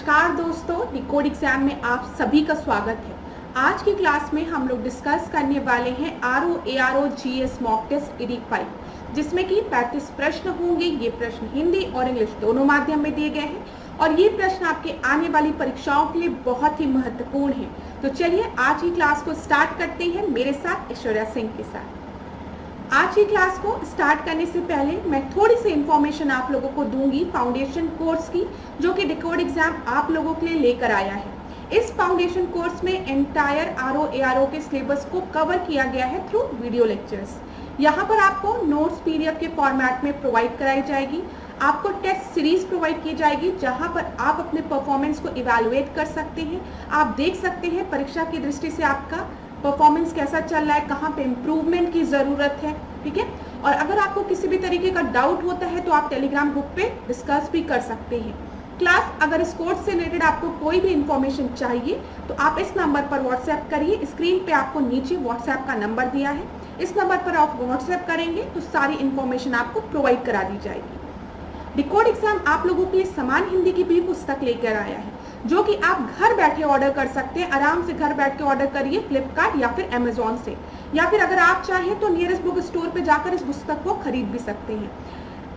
नमस्कार दोस्तों, decode exam में आप सभी का स्वागत है। आज की क्लास में हम लोग डिस्कस करने वाले हैं RO GS mock test EDIC 5, जिसमें कि 35 प्रश्न होंगे। ये प्रश्न हिंदी और इंग्लिश दोनों माध्यम में दिए गए हैं और ये प्रश्न आपके आने वाली परीक्षाओं के लिए बहुत ही महत्वपूर्ण है। तो चलिए आज की क्लास को स्टार्ट करते हैं मेरे साथ ऐश्वर्या सिंह के साथ। आज की क्लास को स्टार्ट करने से पहले मैं थोड़ी सी इंफॉर्मेशन आप लोगों को दूंगी फाउंडेशन कोर्स की, जो कि डिकोड एग्जाम आप लोगों के लिए लेकर आया है। इस फाउंडेशन कोर्स में एंटायर RO के सिलेबस को कवर किया गया है थ्रू वीडियो लेक्चर्स। यहाँ पर आपको नोट्स PDF के फॉर्मेट में प्रोवाइड कराई जाएगी। आपको टेस्ट सीरीज प्रोवाइड की जाएगी, जहाँ पर आप अपने परफॉर्मेंस को इवैल्यूएट कर सकते हैं। आप देख सकते हैं परीक्षा की दृष्टि से आपका परफॉर्मेंस कैसा चल रहा है, कहाँ पे इम्प्रूवमेंट की जरूरत है, ठीक है। और अगर आपको किसी भी तरीके का डाउट होता है तो आप टेलीग्राम ग्रुप पे डिस्कस भी कर सकते हैं। क्लास अगर इस कोर्स से रिलेटेड आपको कोई भी इंफॉर्मेशन चाहिए तो आप इस नंबर पर व्हाट्सएप करिए। स्क्रीन पे आपको नीचे व्हाट्सएप का नंबर दिया है, इस नंबर पर आप व्हाट्सएप करेंगे तो सारी इंफॉर्मेशन आपको प्रोवाइड करा दी जाएगी। डिकोड एग्जाम आप लोगों के लिए समान हिंदी की भी पुस्तक लेकर आया है, जो कि आप घर बैठे ऑर्डर कर सकते हैं। आराम से घर बैठ के ऑर्डर करिए फ्लिपकार्ट या फिर अमेजोन से, या फिर अगर आप चाहें तो नियरेस्ट बुक स्टोर पे जाकर इस पुस्तक को खरीद भी सकते हैं।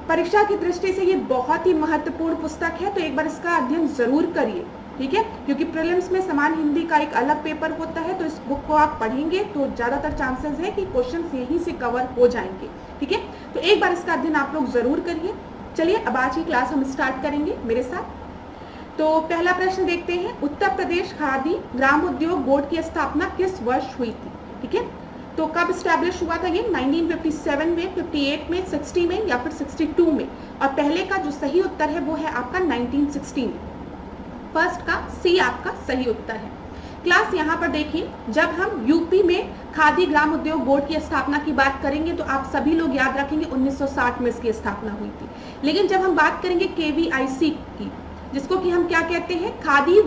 परीक्षा की दृष्टि से ये बहुत ही महत्वपूर्ण पुस्तक है, तो एक बार इसका अध्ययन जरूर करिए, ठीक है। क्योंकि प्रीलिम्स में समान हिंदी का एक अलग पेपर होता है, तो इस बुक को आप पढ़ेंगे तो ज्यादातर चांसेस है कि क्वेश्चन यहीं से कवर हो जाएंगे, ठीक है। तो एक बार इसका अध्ययन आप लोग जरूर करिए। चलिए अब आज की क्लास हम स्टार्ट करेंगे मेरे साथ। तो पहला प्रश्न देखते हैं, उत्तर प्रदेश खादी ग्राम उद्योग बोर्ड की स्थापना किस वर्ष हुई थी, ठीक है। तो कब स्टैब्लिश हुआ था ये? 1957 में, 58 में, 60 में या फिर 62 में। और पहले का जो सही उत्तर है वो है आपका 1960 में। फर्स्ट का सी आपका सही उत्तर है। क्लास यहाँ पर देखिए, जब हम यूपी में खादी ग्राम उद्योग बोर्ड की स्थापना की बात करेंगे तो आप सभी लोग याद रखेंगे 1960 में इसकी स्थापना हुई थी। लेकिन जब हम बात करेंगे KVIC की, जिसको कि हम क्या कहते हैं, khadi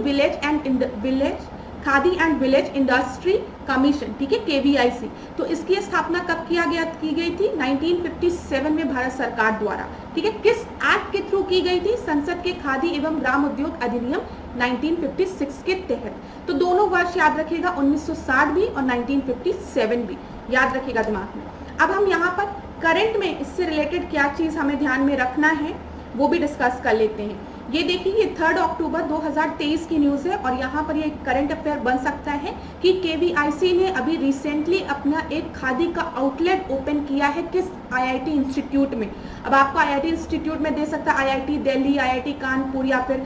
and village industry commission, ठीक है, KVIC। तो इसकी स्थापना कब की गई थी? 1957 में भारत सरकार द्वारा, ठीक है। किस एक्ट के थ्रू की गई थी? संसद के खादी एवं ग्राम उद्योग अधिनियम 1956 के तहत। तो दोनों वर्ष याद रखिएगा, 1960 भी और 1957 भी याद रखिएगा दिमाग में। अब हम यहाँ पर करंट में इससे रिलेटेड क्या चीज हमें ध्यान में रखना है वो भी डिस्कस कर लेते हैं। ये देखिए, ये 3 अक्टूबर 2023 की न्यूज है और यहाँ पर ये करंट अफेयर बन सकता है कि KVIC ने अभी रिसेंटली अपना एक खादी का आउटलेट ओपन किया है। किस? IIT इंस्टीट्यूट में। अब आपको IIT इंस्टीट्यूट में दे सकता है IIT दिल्ली, IIT कानपुर या फिर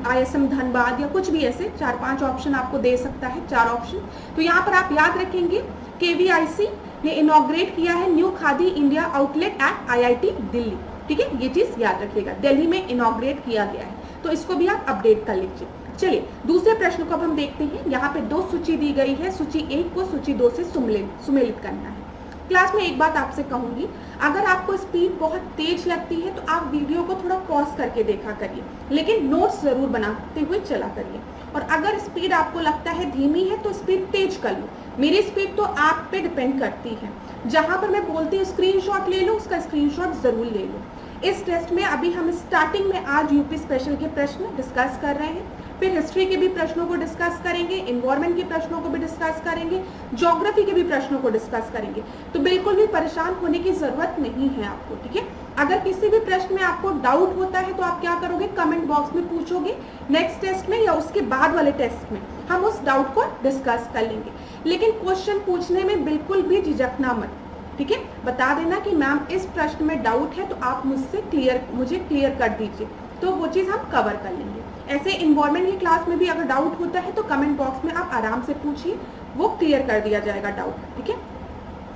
ISM धनबाद या कुछ भी, ऐसे 4-5 ऑप्शन आपको दे सकता है, 4 ऑप्शन। तो यहाँ पर आप याद रखेंगे KVIC ने इनॉग्रेट किया है new Khadi India outlet at IIT Delhi, ठीक है। ये चीज याद रखिएगा, दिल्ली में इनॉग्रेट किया गया है, तो इसको भी आप अपडेट कर लीजिए। चलिए दूसरे प्रश्न को अब हम देखते हैं। यहाँ पे 2 सूची दी गई है, सूची 1 को सूची 2 से सुमेलित करना है। क्लास में एक बात आपसे कहूंगी, अगर आपको स्पीड बहुत तेज लगती है तो आप वीडियो को थोड़ा पॉज करके देखा करिए, लेकिन नोट्स जरूर बनाते हुए चला करिए। और अगर स्पीड आपको लगता है धीमी है तो स्पीड तेज कर लो। मेरी स्पीड तो आप पे डिपेंड करती है। जहां पर मैं बोलती हूँ स्क्रीनशॉट ले लो, उसका स्क्रीनशॉट जरूर ले लो। इस टेस्ट में अभी हम स्टार्टिंग में आज यूपी स्पेशल के प्रश्न डिस्कस कर रहे हैं, फिर हिस्ट्री के भी प्रश्नों को डिस्कस करेंगे, एनवायरमेंट के प्रश्नों को भी डिस्कस करेंगे, ज्योग्राफी के भी प्रश्नों को डिस्कस करेंगे। तो बिल्कुल भी परेशान होने की जरूरत नहीं है आपको, ठीक है। अगर किसी भी प्रश्न में आपको डाउट होता है तो आप क्या करोगे? कमेंट बॉक्स में पूछोगे। नेक्स्ट टेस्ट में या उसके बाद वाले टेस्ट में हम उस डाउट को डिस्कस कर लेंगे। लेकिन क्वेश्चन पूछने में बिल्कुल भी झिझकना मत, ठीक है। बता देना कि मैम इस प्रश्न में डाउट है तो आप मुझे क्लियर कर दीजिए, तो वो चीज हम कवर कर लेंगे। ऐसे एनवायरमेंट की क्लास में भी अगर डाउट होता है तो कमेंट बॉक्स में आप आराम से पूछिए, वो क्लियर कर दिया जाएगा डाउट, ठीक है।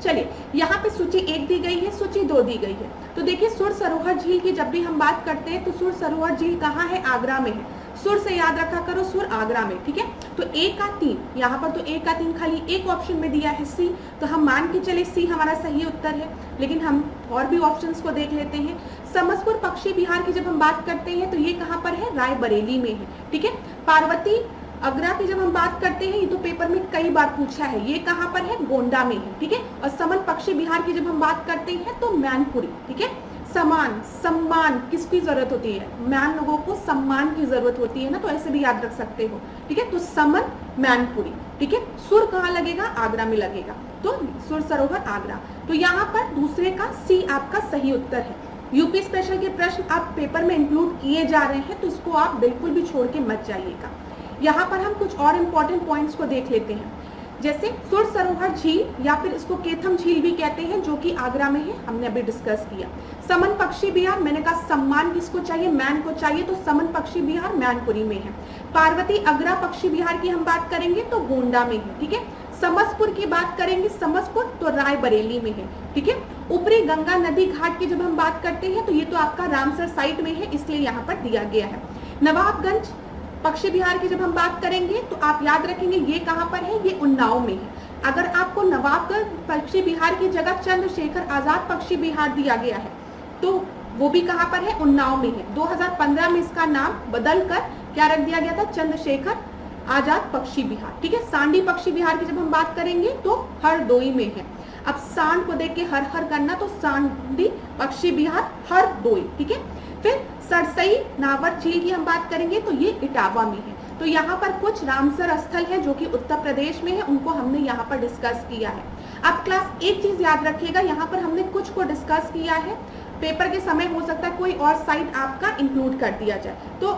चलिए यहाँ पे सूची 1 दी गई है, सूची 2 दी गई है। तो देखिए, सुर सरोवर झील की जब भी हम बात करते हैं तो सुर सरोवर झील कहाँ है? आगरा में है। सुर से याद रखा करो, सुर आगरा में, ठीक है। तो 1 का 3, यहाँ पर तो 1 का 3 खाली एक ऑप्शन में दिया है C, तो हम मान के चले C हमारा सही उत्तर है। लेकिन हम और भी ऑप्शंस को देख लेते हैं। समसपुर पक्षी विहार की जब हम बात करते हैं तो ये कहाँ पर है? रायबरेली में है, ठीक है। पार्वती अगरा की जब हम बात करते हैं, ये तो पेपर में कई बार पूछा है, ये कहाँ पर है? गोंडा में है, ठीक है। और समन पक्षी विहार की जब हम बात करते हैं तो मैनपुरी, ठीक है। समान, सम्मान किसकी जरूरत होती है? मैन लोगों को सम्मान की जरूरत होती है ना, तो ऐसे भी याद रख सकते हो, ठीक है। तो समन मैनपुरी, ठीक है। सुर कहाँ लगेगा? आगरा में लगेगा, तो सुर सरोवर आगरा। तो यहाँ पर दूसरे का सी आपका सही उत्तर है। यूपी स्पेशल के प्रश्न आप पेपर में इंक्लूड किए जा रहे हैं, तो इसको आप बिल्कुल भी छोड़ के मत जाइएगा। यहाँ पर हम कुछ और इम्पोर्टेंट पॉइंट्स को देख लेते हैं, जैसे सुर सरोवर झील या फिर इसको केथम झील भी कहते हैं, जो कि आगरा में है, हमने अभी डिस्कस किया। समन पक्षी विहार, मैंने कहा सम्मान किसको चाहिए? मैन को चाहिए, तो समन पक्षी विहार मैनपुरी में है। पार्वती अग्रा पक्षी विहार की हम बात करेंगे तो गोंडा में है, ठीक है। समसपुर की बात करेंगे, समसपुर तो रायबरेली में है, ठीक है। ऊपरी गंगा नदी घाट की जब हम बात करते हैं तो ये तो आपका रामसर साइट में है, इसलिए यहाँ पर दिया गया है। नवाबगंज पक्षी विहार की जब हम बात करेंगे तो आप याद रखेंगे ये कहाँ पर है? ये उन्नाव में है। अगर आपको नवाबगंज पक्षी विहार की जगह चंद्रशेखर आजाद पक्षी विहार दिया गया है तो वो भी कहाँ पर है? उन्नाव में है। 2015 में इसका नाम बदलकर क्या रख दिया गया था? चंद्रशेखर आजाद पक्षी विहार, ठीक है। सांडी पक्षी विहार की जब हम बात करेंगे तो हरदोई में है। अब सांड को देख के हर हर करना, तो सांडी पक्षी विहार हरदोई, ठीक है। फिर सरसई नावर झील की हम बात करेंगे तो ये इटावा में है। तो यहाँ पर कुछ रामसर स्थल है जो कि उत्तर प्रदेश में है, उनको हमने यहाँ पर डिस्कस किया है। अब क्लास एक चीज याद रखिएगा, यहाँ पर हमने कुछ को डिस्कस किया है, पेपर के समय हो सकता है कोई और साइट आपका इंक्लूड कर दिया जाए, तो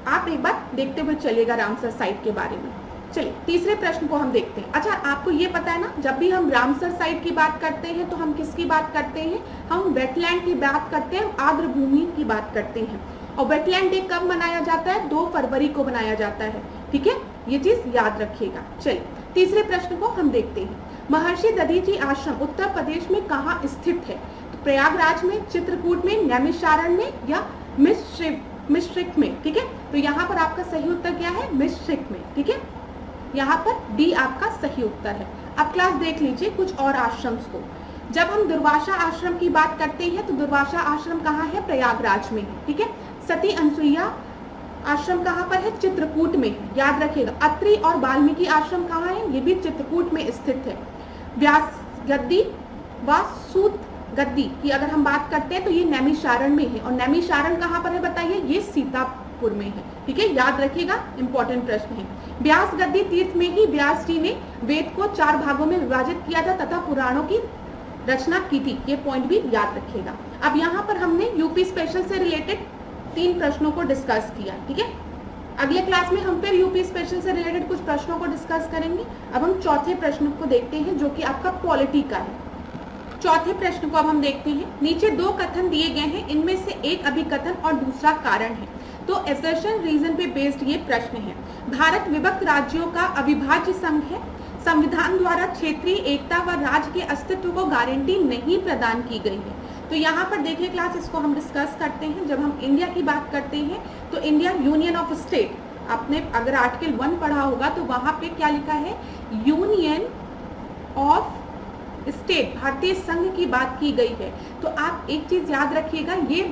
आप एक बार देखते हुए चलिएगा रामसर साइट के बारे में। चलिए तीसरे प्रश्न को हम देखते हैं। अच्छा, आपको ये पता है ना, जब भी हम रामसर साइट की बात करते हैं तो हम किसकी बात करते हैं? हम वेटलैंड की बात करते हैं, आर्द्र भूमि की बात करते हैं। और वेटलैंड डे कब मनाया जाता है? 2 फरवरी को मनाया जाता है, ठीक है। ये चीज याद रखिएगा। चलिए तीसरे प्रश्न को हम देखते हैं। महर्षि दधीची आश्रम उत्तर प्रदेश में कहाँ स्थित है? तो प्रयागराज में, चित्रकूट में, नैमिषारण्य में या मिश्रिक में, ठीक है। तो यहाँ पर आपका सही उत्तर क्या है? मिश्रिक में, ठीक है। यहाँ पर डी आपका सही उत्तर है। अब क्लास देख लीजिए कुछ और आश्रम को। जब हम दुर्वासा आश्रम की बात करते हैं तो दुर्वासा आश्रम कहाँ है? प्रयागराज में है, ठीक है। सती अनसुईया आश्रम कहाँ पर है? चित्रकूट में है, याद रखिएगा। अत्रि और वाल्मीकि आश्रम कहाँ है? ये भी चित्रकूट में स्थित है। व्यास गद्दी व सूत गद्दी की अगर हम बात करते हैं तो ये नैमिषारण्य में है। और नैमिषारण्य कहाँ पर है बताइए? ये सीतापुर में है, ठीक है, याद रखिएगा, इंपॉर्टेंट प्रश्न है। व्यास गद्दी तीर्थ में ही व्यास जी ने वेद को 4 भागों में विभाजित किया था तथा पुराणों की रचना की थी, ये पॉइंट भी याद रखिएगा। अब यहाँ पर हमने यूपी स्पेशल से रिलेटेड 3 प्रश्नों को डिस्कस किया, ठीक है। अगले क्लास में हम फिर यूपी स्पेशल से रिलेटेड कुछ प्रश्नों को डिस्कस करेंगे। अब हम चौथे प्रश्न को देखते हैं जो कि आपका पॉलिटी का है। चौथे प्रश्न को अब हम देखते हैं। नीचे 2 कथन दिए गए हैं, इनमें से एक अभिकथन और दूसरा कारण है। तो असर्शन रीजन पे बेस्ड ये प्रश्न है। भारत विभक्त राज्यों का अविभाज्य संघ है। संविधान द्वारा क्षेत्रीय एकता व राज्य के अस्तित्व को गारंटी नहीं प्रदान की गई है। तो यहाँ पर देखिए क्लास, इसको हम डिस्कस करते हैं। जब हम इंडिया की बात करते हैं तो इंडिया यूनियन ऑफ स्टेट, आपने अगर आर्टिकल 1 पढ़ा होगा तो वहां पे क्या लिखा है? यूनियन ऑफ स्टेट, भारतीय संघ की बात की गई है। तो आप एक चीज याद रखिएगा, ये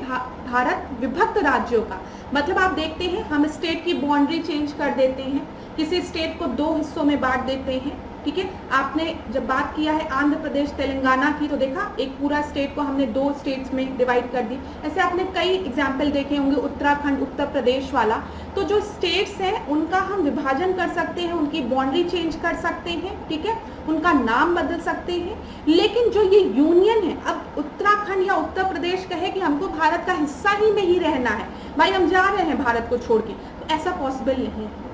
भारत विभक्त राज्यों का मतलब आप देखते हैं हम स्टेट की बाउंड्री चेंज कर देते हैं, किसी स्टेट को 2 हिस्सों में बांट देते हैं, ठीक है। आपने जब बात किया है आंध्र प्रदेश तेलंगाना की तो देखा एक पूरा स्टेट को हमने 2 स्टेट्स में डिवाइड कर दी। ऐसे आपने कई एग्जाम्पल देखे होंगे, उत्तराखंड, उत्तर प्रदेश वाला। तो जो स्टेट्स हैं उनका हम विभाजन कर सकते हैं, उनकी बाउंड्री चेंज कर सकते हैं, ठीक है, उनका नाम बदल सकते हैं। लेकिन जो ये यूनियन है, अब उत्तराखंड या उत्तर प्रदेश कहे कि हमको भारत का हिस्सा ही नहीं रहना है, भाई हम जा रहे हैं भारत को छोड़ के, तो ऐसा पॉसिबल नहीं है।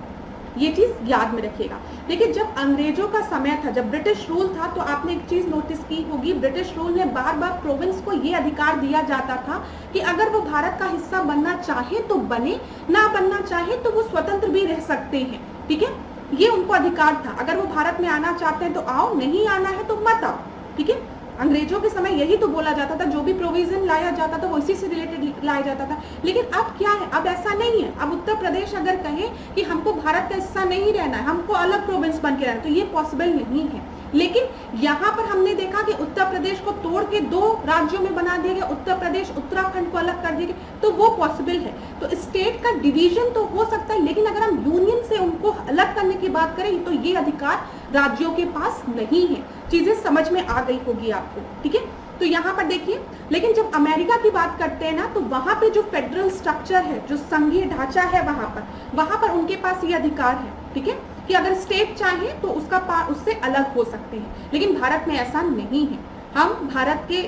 ये चीज याद में रखिएगा। देखिए जब अंग्रेजों का समय था, जब ब्रिटिश रूल था, तो आपने एक चीज नोटिस की होगी, ब्रिटिश रूल में बार बार प्रोविंस को ये अधिकार दिया जाता था कि अगर वो भारत का हिस्सा बनना चाहे तो बने, ना बनना चाहे तो वो स्वतंत्र भी रह सकते हैं, ठीक है। ये उनको अधिकार था, अगर वो भारत में आना चाहते हैं तो आओ, नहीं आना है तो मत आओ, ठीक है। अंग्रेजों के समय यही तो बोला जाता था, जो भी प्रोविजन लाया जाता था वो इसी से रिलेटेड लाया जाता था। लेकिन अब क्या है, अब ऐसा नहीं है। अब उत्तर प्रदेश अगर कहे कि हमको भारत का हिस्सा नहीं रहना है, हमको अलग प्रोविंस बन के रहना, तो ये पॉसिबल नहीं है। लेकिन यहाँ पर हमने देखा कि उत्तर प्रदेश को तोड़ के 2 राज्यों में बना दिया गया, उत्तर प्रदेश उत्तराखंड को अलग कर दिया गया, तो वो पॉसिबल है। तो स्टेट का डिवीजन तो हो सकता है, लेकिन अगर हम यूनियन से उनको अलग करने की बात करें तो ये अधिकार राज्यों के पास नहीं है। चीजें समझ में आ गई होगी आपको, ठीक है। तो यहाँ पर देखिए, लेकिन जब अमेरिका की बात करते हैं ना, तो वहां पे जो फेडरल स्ट्रक्चर है, जो संघीय ढांचा है, वहां पर उनके पास ये अधिकार है, ठीक है, कि अगर स्टेट चाहे तो उससे अलग हो सकते हैं। लेकिन भारत में ऐसा नहीं है। हम भारत के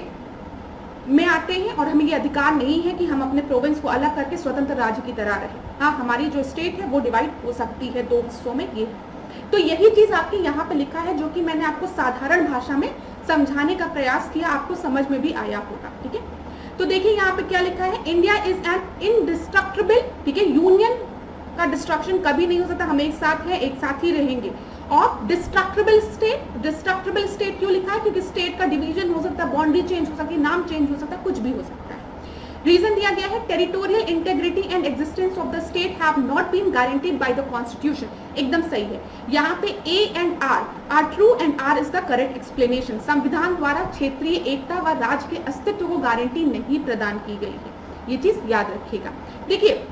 में आते हैं और हमें ये अधिकार नहीं है कि हम अपने प्रोविंस को अलग करके स्वतंत्र राज्य की तरह रहे। हाँ, हमारी जो स्टेट है वो डिवाइड हो सकती है 2 हिस्सों में, ये तो यही चीज आपके यहाँ पे लिखा है, जो कि मैंने आपको साधारण भाषा में समझाने का प्रयास किया, आपको समझ में भी आया होगा, ठीक है। तो देखिए यहाँ पे क्या लिखा है, इंडिया इज एन इनडिस्ट्रक्टिबल, ठीक है, यूनियन का डिस्ट्रक्शन कभी नहीं हो सकता, हम एक साथ हैं, एक साथ ही रहेंगे। और डिस्ट्रक्टिबल स्टेट क्यों लिखा है, क्योंकि स्टेट का डिवीजन हो सकता है, बाउंड्री चेंज हो सकती है, नाम चेंज हो सकता है, कुछ भी हो सकता है। रीजन दिया गया है, territorial integrity and existence of the state have not been guaranteed by the constitution. एकदम सही है। यहाँ पे A and R true and R is the correct explanation. संविधान द्वारा क्षेत्रीय एकता व राज्य के अस्तित्व को गारंटी नहीं प्रदान की गई है, ये चीज याद रखिएगा। देखिए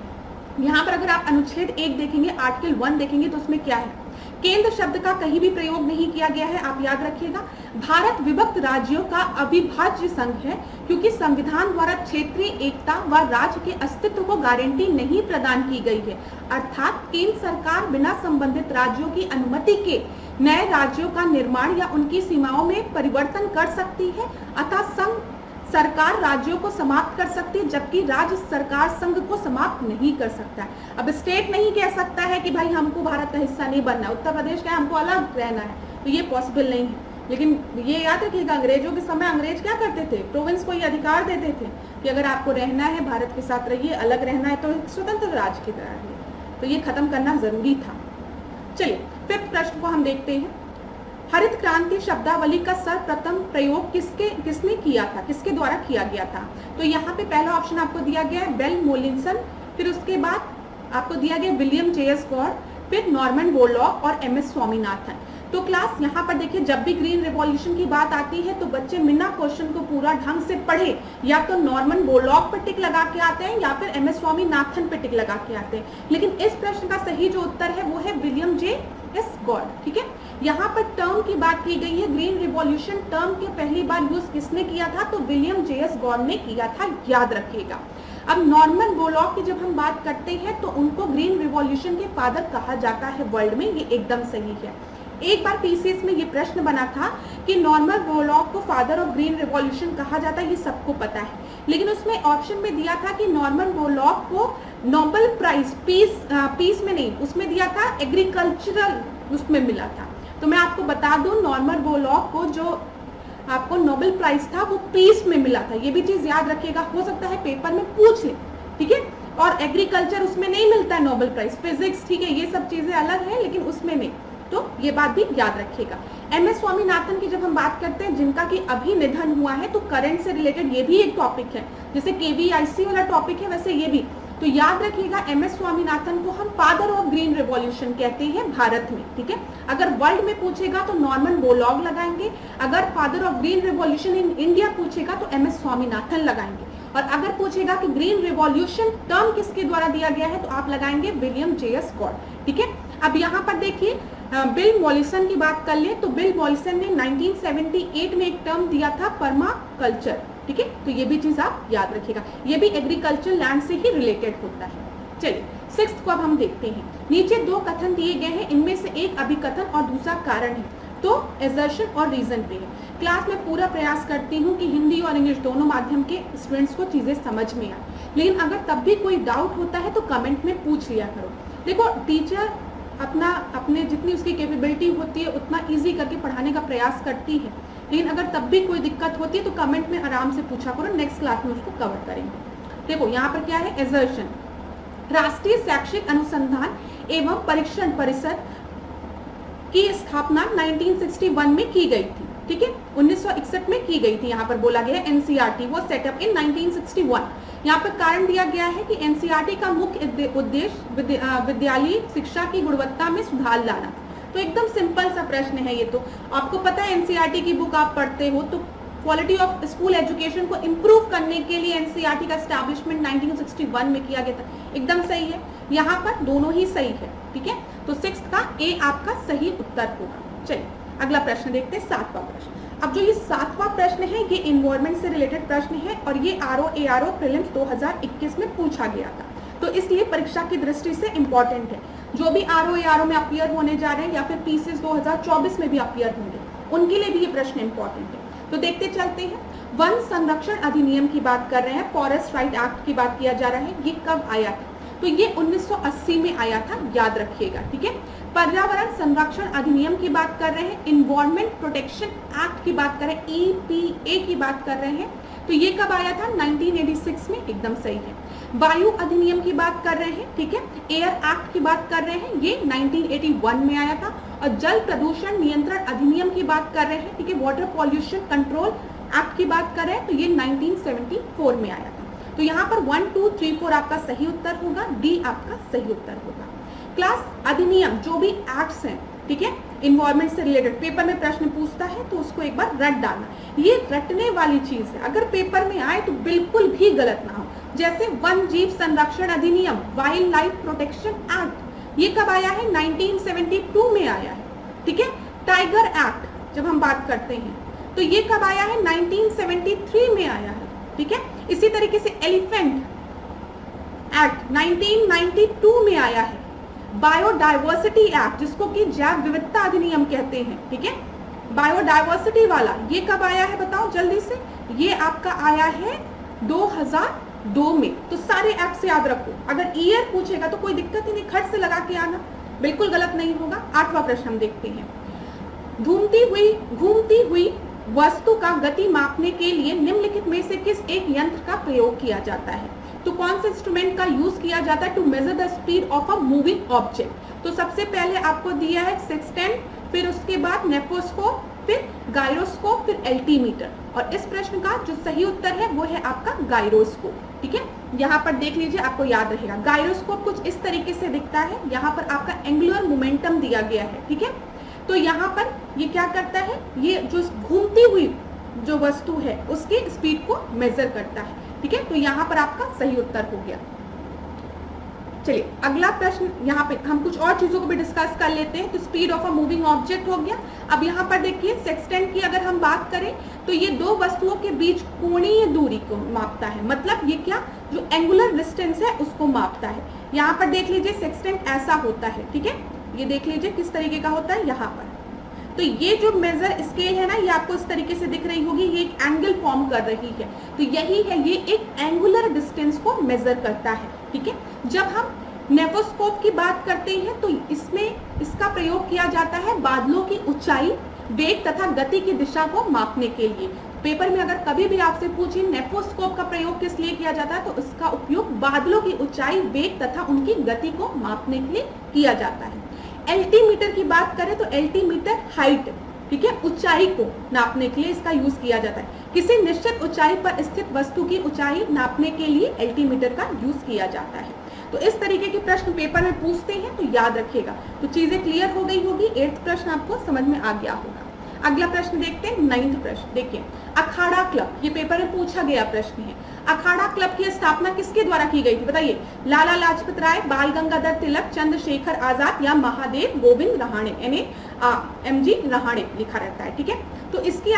यहाँ पर अगर आप अनुच्छेद 1 देखेंगे, आर्टिकल 1 देखेंगे, तो उसमें क्या है, केंद्र शब्द का कहीं भी प्रयोग नहीं किया गया है, आप याद रखिएगा। भारत विभक्त राज्यों का अविभाज्य संघ है, क्योंकि संविधान द्वारा क्षेत्रीय एकता व राज्य के अस्तित्व को गारंटी नहीं प्रदान की गई है, अर्थात केंद्र सरकार बिना संबंधित राज्यों की अनुमति के नए राज्यों का निर्माण या उनकी सीमाओं में परिवर्तन कर सकती है, अतः संघ सरकार राज्यों को समाप्त कर सकती है, जबकि राज्य सरकार संघ को समाप्त नहीं कर सकता है। अब स्टेट नहीं कह सकता है कि भाई हमको भारत का हिस्सा नहीं बनना, उत्तर प्रदेश का हमको अलग रहना है, तो ये पॉसिबल नहीं है। लेकिन ये याद रखिएगा, अंग्रेजों के समय अंग्रेज क्या करते थे, प्रोविंस को ये अधिकार देते थे कि अगर आपको रहना है भारत के साथ रहिए, अलग रहना है तो स्वतंत्र राज्य की तरह रहिए, तो ये खत्म करना जरूरी था। चलिए 5th प्रश्न को हम देखते हैं। हरित क्रांति शब्दावली का सर्वप्रथम प्रयोग किसने किया था, किसके द्वारा किया गया था? तो यहाँ पे पहला ऑप्शन आपको दिया गया है बेल मोलिंसन, फिर उसके बाद आपको दिया गया विलियम जे.एस. गॉड, फिर नॉर्मन बोरलॉग और एम.एस. स्वामीनाथन। तो क्लास यहाँ पर देखिए, जब भी ग्रीन रिवॉल्यूशन की बात आती है तो बच्चे बिना क्वेश्चन को पूरा ढंग से पढ़े या तो नॉर्मन बोरलॉग पर टिक लगा के आते हैं या फिर एम.एस. स्वामीनाथन पर टिक लगा के आते हैं। लेकिन इस प्रश्न का सही जो उत्तर है वो है विलियम जे.एस. गॉड, ठीक है। यहाँ पर टर्म की बात की गई है, ग्रीन रिवॉल्यूशन टर्म के पहली बार यूज किसने किया था, तो विलियम जे.एस. गॉड ने किया था, याद रखिएगा। अब नॉर्मन बोरलॉग की जब हम बात करते हैं तो उनको ग्रीन रिवॉल्यूशन के फादर कहा जाता है वर्ल्ड में, ये एकदम सही है। एक बार पीसीएस में ये प्रश्न बना था कि नॉर्मन बोरलॉग को फादर ऑफ ग्रीन रिवॉल्यूशन कहा जाता है, ये सबको पता है, लेकिन उसमें ऑप्शन में दिया था कि नॉर्मन बोरलॉग को नोबेल प्राइज पीस में नहीं, उसमें दिया था एग्रीकल्चरल, उसमें मिला था। तो मैं आपको बता दूं, नॉर्मन बोरलॉग को जो आपको नोबेल प्राइज था वो पीस में मिला था, ये भी चीज याद रखिएगा, हो सकता है पेपर में पूछ ले, ठीक है। और एग्रीकल्चर उसमें नहीं मिलता है नोबेल प्राइज, फिजिक्स, ठीक है, ये सब चीजें अलग है, लेकिन उसमें नहीं, तो ये बात भी याद रखिएगा। एम.एस. स्वामीनाथन की जब हम बात करते हैं, जिनका कि अभी निधन हुआ है, तो करंट से रिलेटेड ये भी एक टॉपिक है, जैसे केवीआईसी वाला टॉपिक है वैसे ये भी, तो याद रखिएगा एम.एस. स्वामीनाथन को हम फादर ऑफ ग्रीन रिवॉल्यूशन कहते हैं भारत में, ठीक है। अगर वर्ल्ड में पूछेगा तो नॉर्मन बोरलॉग लगाएंगे, अगर father of green revolution in India पूछेगा तो एम.एस. स्वामीनाथन लगाएंगे, और अगर पूछेगा कि ग्रीन रिवॉल्यूशन टर्म किसके द्वारा दिया गया है तो आप लगाएंगे विलियम जे.एस. गॉड, ठीक है। अब यहाँ पर देखिए बिल मॉलिसन की बात कर ले, तो बिल मॉलिसन ने 1978 में एक टर्म दिया था पर्माकल्चर, ठीक है, तो ये भी चीज आप याद रखिएगा, ये भी एग्रीकल्चर लैंड से ही रिलेटेड होता है। चलिए 6th को अब हम देखते हैं। नीचे 2 कथन दिए गए हैं, इनमें से एक अभिकथन और दूसरा कारण है, तो एजर्शन और रीजन पे है। क्लास में पूरा प्रयास करती हूँ कि हिंदी और इंग्लिश दोनों माध्यम के स्टूडेंट्स को चीजें समझ में आए, लेकिन अगर तब भी कोई डाउट होता है तो कमेंट में पूछ लिया करो। देखो टीचर अपने जितनी उसकी कैपेबिलिटी होती है उतना इजी करके पढ़ाने का प्रयास करती है, लेकिन अगर तब भी कोई दिक्कत होती है तो कमेंट में आराम से पूछा करो, नेक्स्ट क्लास में उसको कवर करेंगे। देखो यहाँ पर क्या है, एजर्शन, राष्ट्रीय शैक्षिक अनुसंधान एवं परीक्षण परिषद की स्थापना 1961 में की गई थी, ठीक है, 1961 में की गई थी। यहाँ पर बोला गया एनसीईआरटी वो सेटअप इन 1961। यहाँ पर कारण दिया गया है कि एनसीईआरटी का मुख्य उद्देश्य विद्यालयी शिक्षा की गुणवत्ता में सुधार लाना। तो एकदम सिंपल सा प्रश्न है ये, तो आपको पता है एनसीईआरटी की बुक आप पढ़ते हो तो क्वालिटी ऑफ स्कूल एजुकेशन को इम्प्रूव करने के लिए एनसीईआरटी का एस्टैब्लिशमेंट 1961 में किया गया था, एकदम सही है। यहाँ पर दोनों ही सही है, ठीक है, तो 6th का ए आपका सही उत्तर होगा। चलिए अगला प्रश्न देखते हैं, 7वां प्रश्न। अब जो ये 7वां प्रश्न है ये इन्वायरमेंट से रिलेटेड प्रश्न है और ये RO प्रीलिम्स 2021 में पूछा गया था, तो इसलिए परीक्षा की दृष्टि से इंपॉर्टेंट है। जो भी RO में अपीयर होने जा रहे हैं या फिर PCS 2024 में भी अपीयर होंगे, उनके लिए भी ये प्रश्न इंपॉर्टेंट है। तो देखते चलते हैं। वन संरक्षण अधिनियम की बात कर रहे हैं, फॉरेस्ट राइट एक्ट की बात किया जा रहा है। ये कब आया था? तो ये 1980 में आया था, याद रखिएगा, ठीक है। पर्यावरण संरक्षण अधिनियम की बात कर रहे हैं, इन्वायरमेंट प्रोटेक्शन एक्ट की बात कर रहे हैं, EPA की बात कर रहे हैं, तो ये कब आया था? 1986 में, एकदम सही है। वायु अधिनियम की बात कर रहे हैं, ठीक है। एयर एक्ट की बात कर रहे हैं, ये 1981 में आया था। और जल प्रदूषण नियंत्रण अधिनियम की बात कर रहे हैं, ठीक है, वाटर पॉल्यूशन कंट्रोल एक्ट की बात कर रहे हैं, तो ये 1974 में आया था। तो यहाँ पर 1, 2, 3, 4 आपका सही उत्तर होगा, डी आपका सही उत्तर होगा। क्लास अधिनियम जो भी एक्ट्स हैं, ठीक है, इन्वायरमेंट से रिलेटेड, पेपर में प्रश्न पूछता है तो उसको एक बार रट डालना। ये रटने वाली चीज है, अगर पेपर में आए तो बिल्कुल भी गलत ना हो। जैसे वन जीव संरक्षण अधिनियम, वाइल्ड लाइफ प्रोटेक्शन एक्ट, ये कब आया है? 1972 में आया है, ठीक है। टाइगर एक्ट जब हम बात करते हैं तो ये कब आया है? 1973 में आया है, ठीक है। इसी तरीके से एलिफेंट एक्ट 1992 में आया है। बायोडाइवर्सिटी एक्ट, जिसको कि जैव विविधता अधिनियम कहते हैं, ठीक है, बायोडाइवर्सिटी वाला, ये कब आया है बताओ जल्दी से? ये आपका आया है 2002 में। तो सारे एक्ट से याद रखो, अगर ईयर पूछेगा तो कोई दिक्कत ही नहीं, खट से लगा के आना, बिल्कुल गलत नहीं होगा। 8वां प्रश्न हम देखते हैं। घूमती हुई वस्तु का गति मापने के लिए निम्नलिखित में से किस एक यंत्र का प्रयोग किया जाता है? तो कौन से इंस्ट्रूमेंट का यूज किया जाता है to measure the speed of a moving object? तो सबसे पहले आपको दिया है सेक्सटेंट, फिर उसके बाद नेफोस्कोप, फिर गायरोस्कोप, फिर एल्टीमीटर। और इस प्रश्न का जो सही उत्तर है वो है आपका गायरोस्कोप, ठीक है। यहाँ पर देख लीजिए, आपको याद रहेगा। गायरोस्कोप कुछ इस तरीके से दिखता है, यहाँ पर आपका एंगुलर मोमेंटम दिया गया है, ठीक है। तो यहाँ पर ये क्या करता है? ये जो घूमती हुई जो वस्तु है उसकी स्पीड को मेजर करता है, ठीक है। तो यहाँ पर आपका सही उत्तर हो गया। चलिए अगला प्रश्न, यहाँ पे हम कुछ और चीजों को भी डिस्कस कर लेते हैं। तो speed of a moving object हो गया। अब यहाँ पर देखिए सेक्सटेंट की अगर हम बात करें तो ये दो वस्तुओं के बीच कोणीय दूरी को मापता है, मतलब ये क्या, जो एंगुलर डिस्टेंस है उसको मापता है। यहाँ पर देख लीजिए सेक्सटेंट ऐसा होता है, ठीक है, ये देख लीजिए किस तरीके का होता है यहाँ पर। तो ये जो मेजर स्केल है ना, ये आपको इस तरीके से दिख रही होगी, ये एक एंगल फॉर्म कर रही है, तो यही है, ये एक एंगुलर डिस्टेंस को मेजर करता है, ठीक है। जब हम नेफोस्कोप की बात करते हैं तो इसमें इसका प्रयोग किया जाता है बादलों की ऊंचाई, वेग तथा गति की दिशा को मापने के लिए। पेपर में अगर कभी भी आपसे पूछे नेफोस्कोप का प्रयोग किस लिए किया जाता है, तो इसका उपयोग बादलों की ऊंचाई, वेग तथा उनकी गति को मापने के लिए किया जाता है। एल्टीमीटर की बात करें तो एल्टीमीटर हाइट, ठीक है, ऊंचाई को नापने के लिए इसका यूज किया जाता है। किसी निश्चित ऊंचाई पर स्थित वस्तु की ऊंचाई नापने के लिए एल्टीमीटर का यूज किया जाता है। तो इस तरीके के प्रश्न पेपर में पूछते हैं, तो याद रखिएगा। तो चीजें क्लियर हो गई होगी, 8th प्रश्न आपको समझ में आ गया होगा। अगला प्रश्न देखते हैं, 9th प्रश्न। देखिए अखाड़ा क्लब, ये पेपर में पूछा गया प्रश्न है। अखाड़ा क्लब की स्थापना किसके द्वारा की गई थी बताइए? लाला लाजपत राय, बाल गंगाधर तिलक, चंद्रशेखर आजाद या महादेव गोविंद रहाणे, यानी MG रहाणे लिखा रहता है, ठीक है। तो इसकी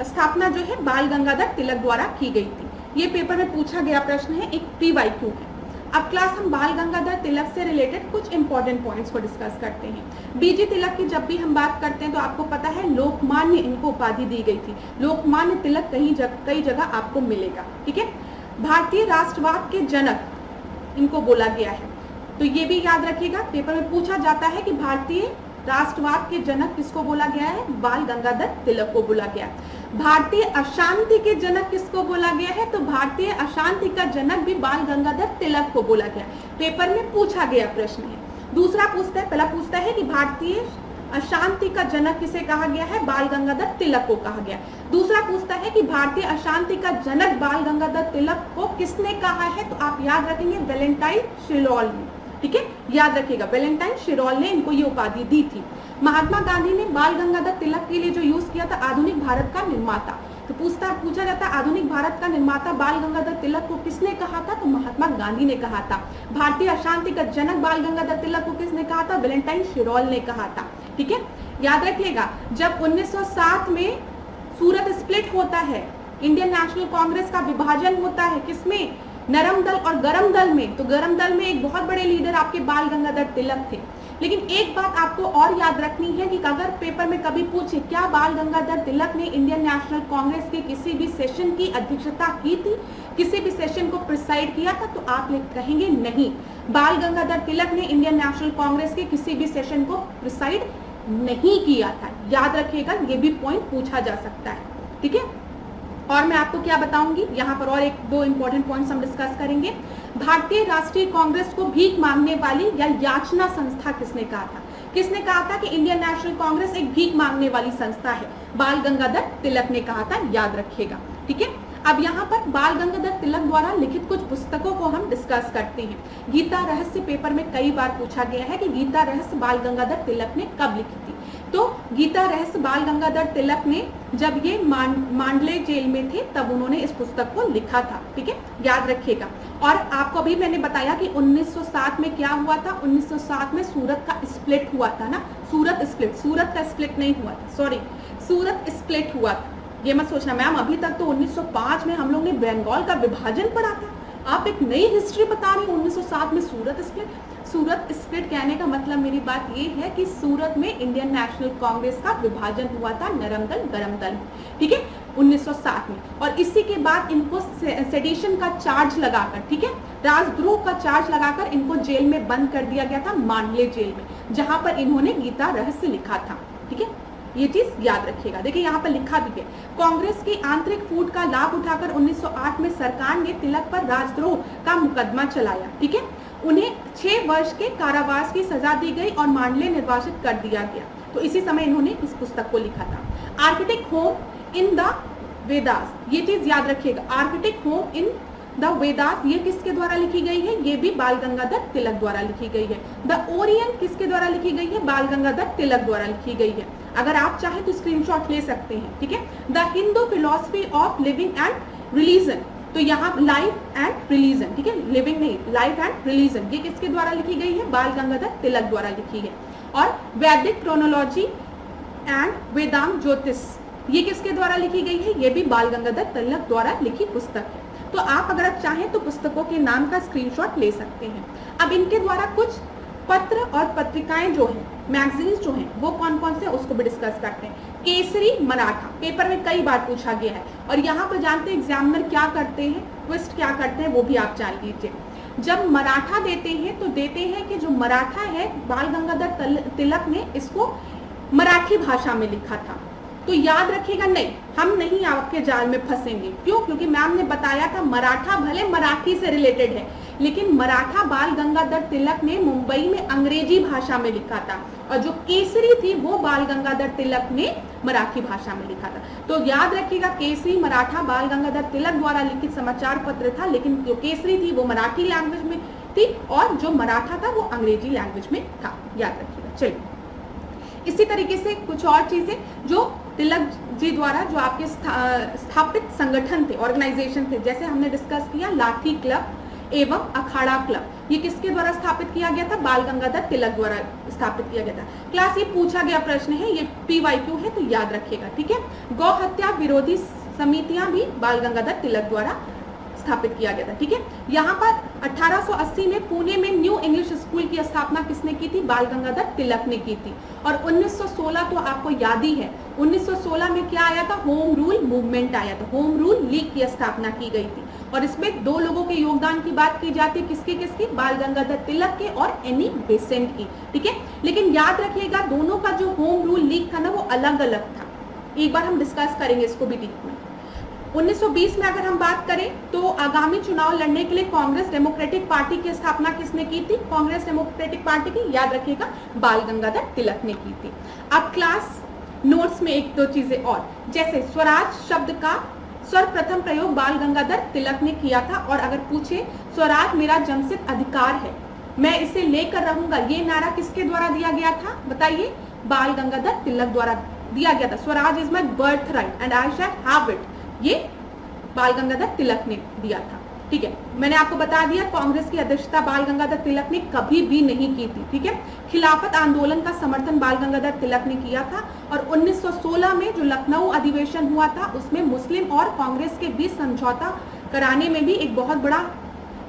स्थापना जो है बाल गंगाधर तिलक द्वारा की गई थी। ये पेपर में पूछा गया प्रश्न है, एक PYQ है। अब क्लास हम बाल गंगाधर तिलक से रिलेटेड कुछ इंपॉर्टेंट पॉइंट्स को डिस्कस करते हैं। BG तिलक की जब भी हम बात करते हैं तो आपको पता है लोकमान्य इनको उपाधि दी गई थी। लोकमान्य तिलक कई जगह आपको मिलेगा, ठीक है। भारतीय राष्ट्रवाद के जनक इनको बोला गया है, तो ये भी याद रखिएगा, पेपर में पूछा जाता है कि भारतीय राष्ट्रवाद के जनक किसको बोला गया है? बाल गंगाधर तिलक को बोला गया। भारतीय अशांति के जनक किसको बोला गया है? तो भारतीय अशांति का जनक भी बाल गंगाधर तिलक को बोला गया। पेपर में पूछा गया प्रश्न है। दूसरा पूछता है, पहला पूछता है कि भारतीय अशांति का जनक किसे कहा गया है? बाल गंगाधर तिलक को कहा गया। दूसरा पूछता है कि भारतीय अशांति का जनक बाल गंगाधर तिलक को किसने कहा है? तो आप याद रखेंगे वैलेंटाइन शिरोल ने, ठीक है, याद रखिएगा वैलेंटाइन शिरोल ने इनको ये उपाधि दी थी। महात्मा गांधी ने बाल गंगाधर तिलक के लिए जो यूज किया था आधुनिक भारत का निर्माता, तो पूछा जाता है आधुनिक भारत का निर्माता बाल गंगाधर तिलक को किसने कहा था? तो महात्मा गांधी ने कहा था। भारतीय अशांति का जनक बाल गंगाधर तिलक को किसने कहा था? वैलेंटाइन शिरोल ने कहा था, ठीक है, याद रखिएगा। जब 1907 में सूरत स्प्लिट होता है, इंडियन नेशनल कांग्रेस का विभाजन होता है, किसमें, नरम दल और गरम दल में। तो गरम दल में एक बहुत बड़े लीडर आपके बाल गंगाधर तिलक थे। लेकिन एक बात आपको और याद रखनी है कि अगर पेपर में कभी पूछे क्या बाल गंगाधर तिलक ने इंडियन नेशनल कांग्रेस के किसी भी सेशन की अध्यक्षता की थी, किसी भी सेशन को प्रिसाइड किया था, तो आप कहेंगे नहीं, बाल गंगाधर तिलक ने इंडियन नेशनल कांग्रेस के किसी भी सेशन को प्रिसाइड नहीं किया था। याद रखिएगा, ये भी पॉइंट पूछा जा सकता है, ठीक है। और मैं आपको क्या बताऊंगी, यहाँ पर और एक दो इंपॉर्टेंट पॉइंट्स हम डिस्कस करेंगे। भारतीय राष्ट्रीय कांग्रेस को भीख मांगने वाली या याचना संस्था किसने कहा था? किसने कहा था कि इंडियन नेशनल कांग्रेस एक भीख मांगने वाली संस्था है? बाल गंगाधर तिलक ने कहा था, याद रखिएगा, ठीक है। अब यहाँ पर बाल गंगाधर तिलक द्वारा लिखित कुछ पुस्तकों को हम डिस्कस करते हैं। गीता रहस्य पेपर में कई बार पूछा गया है कि गीता रहस्य बाल गंगाधर तिलक ने कब लिखी थी। तो गीता रहस्य बाल गंगाधर तिलक ने जब ये मांडले जेल में थे तब उन्होंने इस पुस्तक को लिखा था, ठीक है, याद रखिएगा। और आपको अभी मैंने बताया कि 1907 में क्या हुआ था, 1907 में सूरत का स्प्लिट हुआ था ना, सूरत का स्प्लिट नहीं हुआ था, सॉरी, सूरत स्प्लिट हुआ था। ये मत सोचना मैम अभी तक तो 1905 में हम लोग ने बंगाल का विभाजन पढ़ा था, आप एक नई हिस्ट्री बता रही हैं 1907 में सूरत स्प्लिट। सूरत स्प्लिट कहने का मतलब मेरी बात ये है कि सूरत में इंडियन नेशनल कांग्रेस का विभाजन हुआ था नरम दल गरम दल, ठीक है, 1907 में। और इसी के बाद इनको सेडिशन का चार्ज लगाकर, ठीक है, राजद्रोह का चार्ज लगाकर इनको जेल में बंद कर दिया गया था, मांडले जेल में, जहां पर इन्होंने गीता रहस्य लिखा था, ठीक है, ये चीज याद रखिएगा। देखिए यहाँ पर लिखा भी है, कांग्रेस की आंतरिक फूट का लाभ उठाकर 1908 में सरकार ने तिलक पर राजद्रोह का मुकदमा चलाया, ठीक है। उन्हें 6 वर्ष के कारावास की सजा दी गई और मांडले निर्वासित कर दिया गया। तो इसी समय इन्होंने इस पुस्तक को लिखा था। Architect home in the Vedas, ये चीज याद रखिएगा, architect home in the Vedas ये किसके द्वारा लिखी गई है? ये भी बाल गंगाधर तिलक द्वारा लिखी गई है। द ओरियन किसके द्वारा लिखी गई है? बाल गंगाधर तिलक द्वारा लिखी गई है। अगर आप चाहे तो स्क्रीनशॉट ले सकते हैं, ठीक है। The Hindu philosophy of living and religion, तो यहाँ लाइफ एंड रिलीजन, ठीक है, लिविंग नहीं, लाइफ एंड रिलीजन, ये किसके द्वारा लिखी गई है? बाल गंगाधर तिलक द्वारा लिखी है। और वैदिक क्रोनोलॉजी एंड वेदांत ज्योतिष, ये किसके द्वारा लिखी गई है? ये भी बाल गंगाधर तिलक द्वारा लिखी पुस्तक है। तो आप अगर चाहें तो पुस्तकों के नाम का स्क्रीनशॉट ले सकते हैं। अब इनके द्वारा कुछ पत्र और पत्रिकाएं जो हैं, मैगजीन्स जो हैं, वो कौन कौन से उसको भी डिस्कस करते हैं। केसरी मराठा पेपर में कई बार पूछा गया है, और यहाँ पर जानते हैं एग्जामिनर क्या करते हैं, ट्विस्ट क्या करते हैं, वो भी आप जान लीजिए। जब मराठा देते हैं तो देते हैं कि जो मराठा है बाल गंगाधर तिलक ने इसको मराठी भाषा में लिखा था। तो याद रखिएगा, नहीं, हम नहीं आपके जाल में फंसेंगे। क्यों? क्योंकि मैम ने बताया था मराठा भले मराठी से रिलेटेड है, लेकिन मराठा बाल गंगाधर तिलक ने मुंबई में अंग्रेजी भाषा में लिखा था, और जो केसरी थी वो बाल गंगाधर तिलक ने मराठी भाषा में लिखा था। तो याद रखिएगा, केसरी मराठा बाल गंगाधर तिलक द्वारा लिखित समाचार पत्र था, लेकिन जो केसरी थी वो मराठी लैंग्वेज में थी और जो मराठा था वो अंग्रेजी लैंग्वेज में था। याद रखिएगा। चलिए, इसी तरीके से कुछ और चीजें जो तिलक जी द्वारा जो आपके स्थापित संगठन थे, ऑर्गेनाइजेशन थे, जैसे हमने डिस्कस किया लाठी क्लब एवं अखाड़ा क्लब, ये किसके द्वारा स्थापित किया गया था? बाल गंगाधर तिलक द्वारा स्थापित किया गया था। क्लास, ये पूछा गया प्रश्न है, ये PYQ है, तो याद रखिएगा, ठीक है। गौ हत्या विरोधी समितियां भी बाल गंगाधर तिलक द्वारा स्थापित किया गया था, ठीक है। यहाँ पर 1880 में पुणे में न्यू इंग्लिश स्कूल की स्थापना किसने की थी? बाल गंगाधर तिलक ने की थी। और 1916 तो आपको याद ही है, 1916 में क्या आया था? होम रूल मूवमेंट आया था, होम रूल लीग की स्थापना की गई थी, और इसमें 2 लोगों के योगदान की बात की जाती है, किसकी किसकी? बाल गंगाधर तिलक के और एनी बेसेंट की, ठीक है। लेकिन याद रखिएगा, दोनों का जो होम रूल लीग था ना वो अलग अलग था। एक बार हम डिस्कस करेंगे इसको भी डीप में। 1920 में अगर हम बात करें तो आगामी चुनाव लड़ने के लिए कांग्रेस डेमोक्रेटिक पार्टी की स्थापना किसने की थी? कांग्रेस डेमोक्रेटिक पार्टी की, याद रखिएगा, बाल गंगाधर तिलक ने की थी। अब क्लास नोट्स में 1-2 चीजें और, जैसे स्वराज शब्द का सर्वप्रथम प्रयोग बाल गंगाधर तिलक ने किया था, और अगर पूछे स्वराज मेरा जन्मसिद्ध अधिकार है, मैं इसे लेकर रहूंगा, ये नारा किसके द्वारा दिया गया था? बताइए, बाल गंगाधर तिलक द्वारा दिया गया था। Swaraj is my birth right and I shall have it, ये बाल गंगाधर तिलक ने दिया था। ठीक है, मैंने आपको बता दिया कांग्रेस की अध्यक्षता बाल गंगाधर तिलक ने कभी भी नहीं की थी। ठीक है, खिलाफत आंदोलन का समर्थन बाल गंगाधर तिलक ने किया था और 1916 में जो लखनऊ अधिवेशन हुआ था उसमें मुस्लिम और कांग्रेस के बीच समझौता कराने में भी एक बहुत बड़ा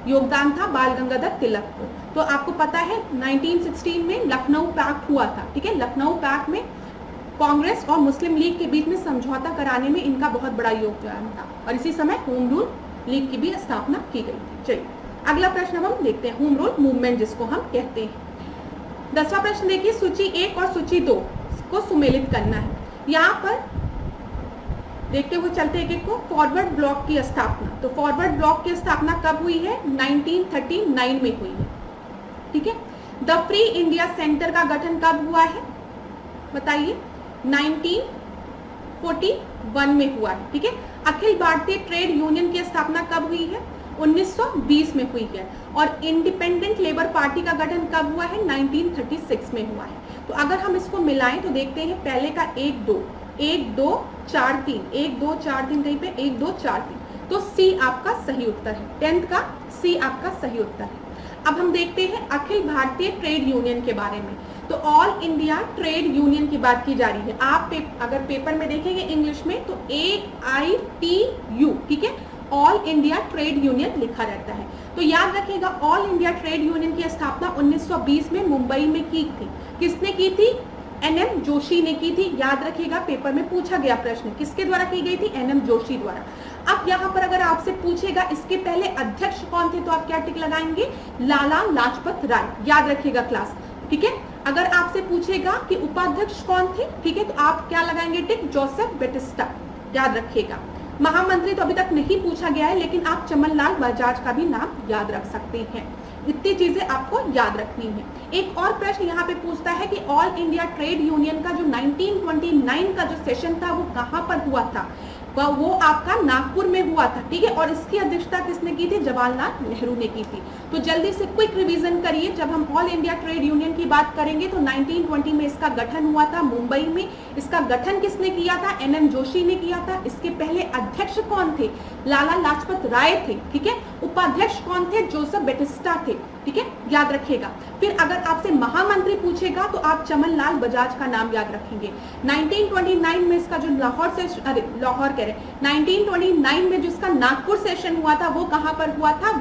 योगदान था बाल गंगाधर तिलक को। तो आपको पता है 1916 में लखनऊ पैक्ट हुआ था। ठीक है, लखनऊ पैक्ट में कांग्रेस और मुस्लिम लीग के बीच में समझौता कराने में इनका बहुत बड़ा योगदान था और इसी समय होम रूल लीग की भी स्थापना की गई थी। चलिए अगला प्रश्न हम देखते हैं, होम रूल मूवमेंट जिसको हम कहते हैं। 10वां प्रश्न देखिए, सूची 1 और सूची 2 को सुमेलित करना है। यहाँ पर देखते हुए चलते एक एक को। फॉरवर्ड ब्लॉक की स्थापना, तो फॉरवर्ड ब्लॉक की स्थापना कब हुई है? 1939 में हुई है। ठीक है, द फ्री इंडिया सेंटर का गठन कब हुआ है बताइए? 1941 में हुआ है। ठीक है, अखिल भारतीय ट्रेड यूनियन की स्थापना कब हुई है? 1920 में हुई है। और इंडिपेंडेंट लेबर पार्टी का गठन कब हुआ है? 1936 में हुआ है। तो अगर हम इसको मिलाएं तो देखते हैं पहले का 1 2 1 2 4 3 1 2 4 3 कहीं पे 1 2 4 3, तो सी आपका सही उत्तर है। 10th का सी आपका सही उत्तर है। अब हम देखते हैं अखिल भारतीय ट्रेड यूनियन के बारे में। तो ऑल इंडिया ट्रेड यूनियन की बात की जा रही है। आप अगर पेपर में देखेंगे इंग्लिश में तो AITU, ठीक है, ऑल इंडिया ट्रेड यूनियन लिखा रहता है। तो याद रखिएगा ऑल इंडिया ट्रेड यूनियन की स्थापना 1920 में मुंबई में की थी। किसने की थी? NM जोशी ने की थी। याद रखिएगा पेपर में पूछा गया प्रश्न किसके द्वारा की गई थी? NM जोशी द्वारा। अब यहाँ पर अगर आपसे पूछेगा इसके पहले अध्यक्ष कौन थे तो आप क्या टिक लगाएंगे? लाला लाजपत राय। याद रखिएगा क्लास। ठीक है, अगर आपसे पूछेगा कि उपाध्यक्ष कौन थे, ठीक है, तो आप क्या लगाएंगे टिक? Joseph Batista. याद रखिएगा। महामंत्री तो अभी तक नहीं पूछा गया है लेकिन आप चमनलाल बजाज का भी नाम याद रख सकते हैं। इतनी चीजें आपको याद रखनी है। एक और प्रश्न यहाँ पे पूछता है कि ऑल इंडिया ट्रेड यूनियन का जो 1929 का जो सेशन था वो कहाँ पर हुआ था? वो आपका नागपुर में हुआ था। ठीक है, और इसकी अध्यक्षता किसने की थी? जवाहरलाल नेहरू ने की थी। तो जल्दी से क्विक रिवीजन करिए। जब हम ऑल इंडिया ट्रेड यूनियन की बात करेंगे तो 1920 में इसका गठन हुआ था मुंबई में। इसका गठन किसने किया था? NM जोशी ने किया था। इसके पहले अध्यक्ष कौन थे? लाला लाजपत राय थे। ठीक है, उपाध्यक्ष कौन थे? जोसेफ बैटिस्टा थे। ठीक है, याद रखिएगा। फिर अगर आपसे महामंत्री पूछेगा तो आप चमनलाल बजाज का नाम याद रखेंगे। 1929 में इसका जो 1929 में जिसका नागपुर सेशन हुआ था वो कहां पर हुआ था?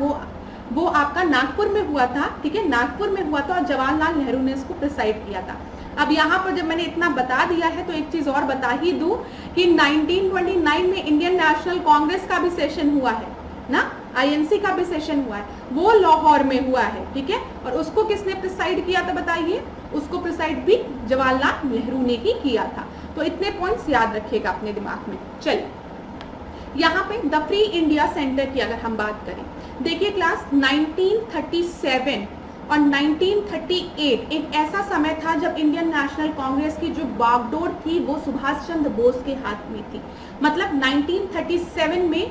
वो आपका नागपुर में हुआ था। ठीक है, नागपुर में हुआ था और जवाहरलाल नेहरू ने इसको प्रिसाइड किया था। अब यहाँ पर जब मैंने इतना बता दिया है तो एक चीज और बता ही दूं कि 1929 में इंडियन नेशनल कांग्रेस का भी सेशन हुआ है ना, INC का भी सेशन हुआ है, वो लाहौर में हुआ है। ठीक है, और उसको किसने प्रिसाइड किया था बताइए? उसको प्रिसाइड भी जवाहरलाल नेहरू ने ही किया था। तो इतने पॉइंट्स याद रखिएगा अपने दिमाग में। चलिए यहाँ पे द फ्री इंडिया सेंटर की अगर हम बात करें, देखिए क्लास 1937 और 1938 एक ऐसा समय था जब इंडियन नेशनल कांग्रेस की जो बागडोर थी वो सुभाष चंद्र बोस के हाथ में थी। मतलब 1937 में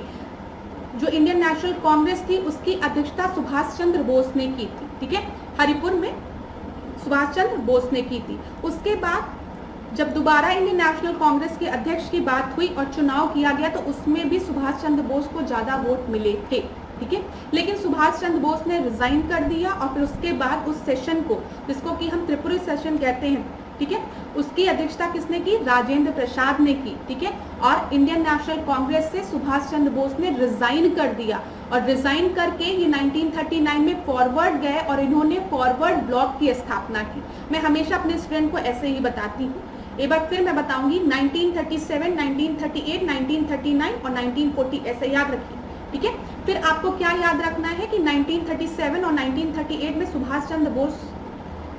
जो इंडियन नेशनल कांग्रेस थी उसकी अध्यक्षता सुभाष चंद्र बोस ने की थी। ठीक है, हरिपुर में सुभाष चंद्र बोस ने की थी। उसके बाद जब दोबारा इंडियन नेशनल कांग्रेस के अध्यक्ष की बात हुई और चुनाव किया गया तो उसमें भी सुभाष चंद्र बोस को ज्यादा वोट मिले थे। ठीक है, लेकिन सुभाष चंद्र बोस ने रिजाइन कर दिया और फिर उसके बाद उस सेशन को, जिसको कि हम त्रिपुरी सेशन कहते हैं, ठीक है, उसकी अध्यक्षता किसने की? राजेंद्र प्रसाद ने की। ठीक है, और इंडियन नेशनल कांग्रेस से सुभाष चंद्र बोस ने रिजाइन कर दिया और रिजाइन करके ये 1939 में फॉरवर्ड गए और इन्होंने फॉरवर्ड ब्लॉक की स्थापना की। मैं हमेशा अपने स्टूडेंट को ऐसे ही बताती हूँ। एक बार फिर मैं बताऊंगी 1937, 1938, 1939 और 1940 ऐसे याद रखिए। ठीक है, फिर आपको क्या याद रखना है कि 1937 और 1938 में सुभाष चंद्र बोस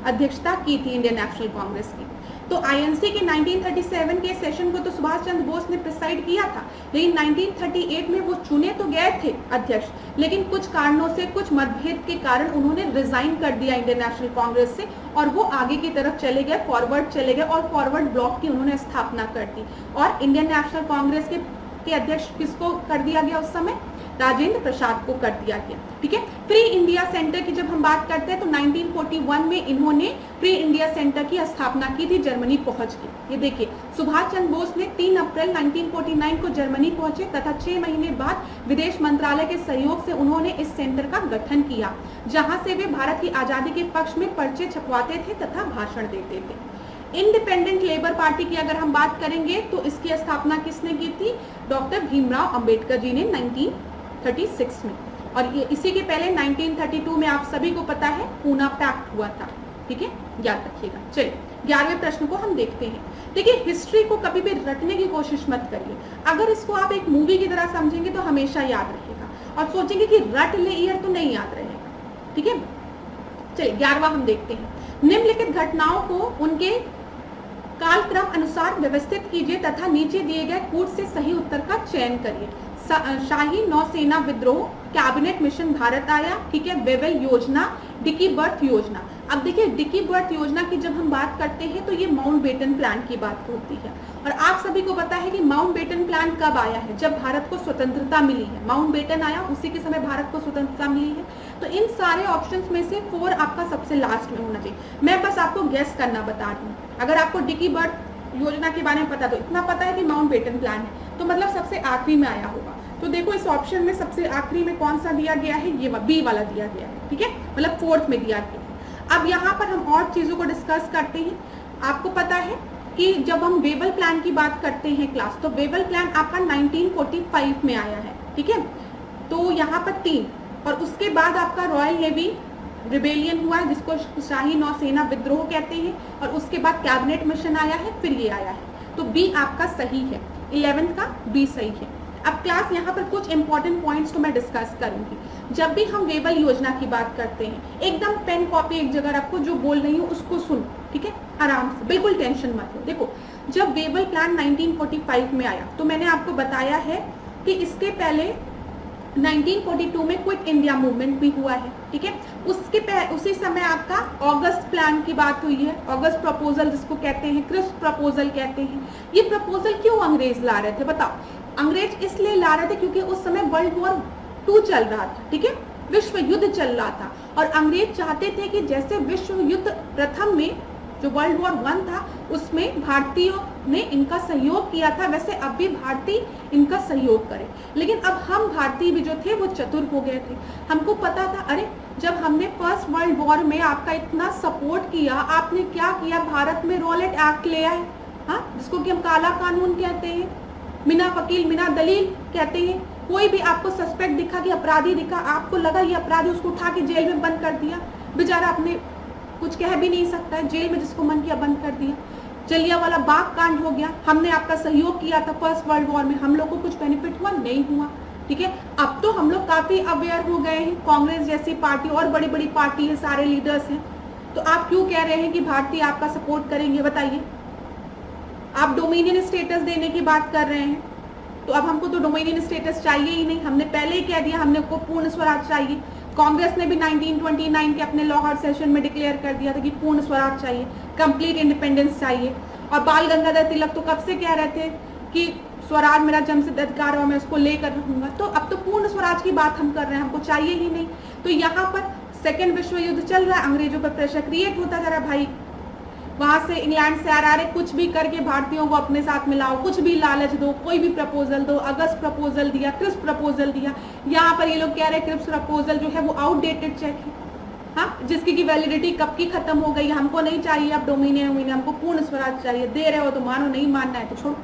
अध्यक्षता की थी इंडियन नेशनल कांग्रेस की। तो INC के 1937 के सेशन को तो सुभाष चंद्र बोस ने प्रिसाइड किया था, लेकिन 1938 में वो चुने तो गए थे अध्यक्ष, लेकिन कुछ कारणों से, कुछ मतभेद के कारण उन्होंने रिजाइन कर दिया इंडियन नेशनल कांग्रेस से और वो आगे की तरफ चले गए, फॉरवर्ड चले गए और फॉरवर्ड ब्लॉक की उन्होंने स्थापना कर दी। और इंडियन नेशनल कांग्रेस के अध्यक्ष किसको कर दिया गया उस समय? राजेंद्र प्रसाद को कर दिया गया। ठीक है, फ्री इंडिया सेंटर की जब हम बात करते हैं तो 1941 में इन्होंने फ्री इंडिया सेंटर की स्थापना की थी जर्मनी पहुंच के। ये देखिए, सुभाष चंद्र बोस ने 3 अप्रैल 1949 को जर्मनी पहुंचे तथा 6 महीने बाद विदेश मंत्रालय के सहयोग से उन्होंने इस सेंटर का गठन किया, जहां से वे भारत की आजादी के पक्ष में पर्चे छपवाते थे तथा भाषण देते थे। इंडिपेंडेंट लेबर पार्टी की अगर हम बात करेंगे तो इसकी स्थापना किसने की थी? डॉक्टर भीमराव अंबेडकर जी ने 1936 में। और ये इसी के पहले 1932 में आप सभी को पता है पूना पैक्ट हुआ था। ठीक है, याद रखिएगा। चलिए 11वें प्रश्न को हम देखते हैं। देखिए, हिस्ट्री को कभी भी रटने की कोशिश मत करिए। अगर इसको आप एक मूवी की तरह समझेंगे तो हमेशा याद रहेगा, और सोचेंगे कि रट ले ईयर तो नहीं याद रहेगा। ठीक है, चलिए 11वां हम देखते हैं। निम्नलिखित घटनाओं को उनके कालक्रम अनुसार व्यवस्थित कीजिए तथा नीचे दिए गए कूट से सही उत्तर का चयन करिए। शाही नौसेना विद्रोह, कैबिनेट मिशन भारत आया, ठीक है, वेवेल योजना, डिकी बर्थ योजना। अब देखिए, डिकी बर्थ योजना की जब हम बात करते हैं तो ये माउंटबेटन प्लान की बात होती है, और आप सभी को पता है कि माउंटबेटन प्लान कब आया है? जब भारत को स्वतंत्रता मिली है। माउंटबेटन आया, उसी के समय भारत को स्वतंत्रता मिली है। तो इन सारे ऑप्शंस में से 4 आपका सबसे लास्ट में होना चाहिए। मैं बस आपको गेस करना बता दूं। अगर आपको डिकी बर्थ योजना के बारे में पता, तो इतना पता है कि माउंटबेटन प्लान है, तो मतलब सबसे आखिरी में आया होगा। तो देखो, इस ऑप्शन में सबसे आखिरी में कौन सा दिया गया है? ये बी वाला दिया गया है। ठीक है, मतलब 4th में दिया गया है। अब यहाँ पर हम और चीजों को डिस्कस करते हैं। आपको पता है कि जब हम वेवल प्लान की बात करते हैं क्लास, तो वेवल प्लान आपका 1945 में आया है। ठीक है, तो यहाँ पर 3, और उसके बाद आपका रॉयल नेवी रिबेलियन हुआ है, जिसको शाही नौसेना विद्रोह कहते हैं, और उसके बाद कैबिनेट मिशन आया है, फिर ये आया है। तो बी आपका सही है, 11th का बी सही है। अब क्लास यहाँ पर कुछ इंपॉर्टेंट पॉइंट्स तो मैं डिस्कस करूंगी। जब भी हम वेवल योजना की बात करते हैं, एकदम पेन कॉपी एक जगह रखो, जो बोल रही हूँ उसको सुनो। ठीक है, आराम से, बिल्कुल टेंशन मत लो। देखो, जब वेवल प्लान 1945 में आया तो मैंने आपको बताया है कि इसके पहले 1942 में क्विट इंडिया मूवमेंट भी हुआ है। ठीक है, उसी समय आपका अगस्त प्लान की बात हुई है, अगस्त प्रपोजल जिसको कहते हैं, क्रिस्प प्रपोजल कहते हैं। ये प्रपोजल क्यों अंग्रेज ला रहे थे बताओ? अंग्रेज इसलिए ला रहे थे क्योंकि उस समय वर्ल्ड वॉर 2 चल रहा था। ठीक है, विश्व युद्ध चल रहा था, और अंग्रेज चाहते थे कि जैसे विश्व युद्ध प्रथम में जो वर्ल्ड वॉर 1 था उसमें भारतीयों ने इनका सहयोग किया था, वैसे अब भी भारतीय इनका सहयोग करें। लेकिन अब हम भारतीय भी जो थे वो चतुर हो गए थे। हमको पता था, अरे जब हमने फर्स्ट वर्ल्ड वॉर में आपका इतना सपोर्ट किया, आपने क्या किया? भारत में रॉलेट एक्ट ले आए, हाँ, जिसको कि हम काला कानून कहते हैं, बिना वकील बिना दलील कहते हैं। कोई भी आपको सस्पेक्ट दिखा कि अपराधी दिखा, आपको लगा ये अपराधी, उसको उठा के जेल में बंद कर दिया। बेचारा अपने कुछ कह भी नहीं सकता है, जेल में जिसको मन किया बंद कर दिया। जलियांवाला बाग कांड हो गया, हमने आपका सहयोग किया था फर्स्ट वर्ल्ड वॉर में, हम लोग को कुछ बेनिफिट हुआ? नहीं हुआ। ठीक है, अब तो हम लोग काफी अवेयर हो गए हैं, कांग्रेस जैसी पार्टी और बड़ी बड़ी पार्टी है, सारे लीडर्स हैं, तो आप क्यों कह रहे हैं कि भारतीय आपका सपोर्ट करेंगे? बताइए। आप डोमिनियन स्टेटस देने की बात कर रहे हैं, तो अब हमको तो डोमिनियन स्टेटस चाहिए ही नहीं, हमने पहले ही कह दिया, हमने को पूर्ण स्वराज चाहिए। कांग्रेस ने भी 1929 के अपने लाहौर सेशन में डिक्लेयर कर दिया था कि पूर्ण स्वराज चाहिए, कंप्लीट इंडिपेंडेंस चाहिए। और बाल गंगाधर तिलक तो कब से कह रहे थे कि स्वराज मेरा जन्मसिद्ध अधिकार है और मैं उसको लेकर रहूंगा। तो अब तो पूर्ण स्वराज की बात हम कर रहे हैं, हमको चाहिए ही नहीं। तो यहाँ पर सेकेंड विश्व युद्ध चल रहा है, अंग्रेजों पर प्रेशर क्रिएट होता जा रहा है। भाई वहां से इंग्लैंड से आ रहे, कुछ भी करके भारतीयों को अपने साथ मिलाओ, कुछ भी लालच दो, कोई भी प्रपोजल दो। अगस्त प्रपोजल दिया, क्रिप्स प्रपोजल दिया। यहाँ पर ये लोग कह रहे हैं क्रिप्स प्रपोजल जो है वो आउटडेटेड चेक है, हाँ, जिसकी की वैलिडिटी कब की खत्म हो गई। हमको नहीं चाहिए अब डोमिनियन, हमको पूर्ण स्वराज चाहिए। दे रहे हो तो मानो, नहीं मानना है तो छोड़ो,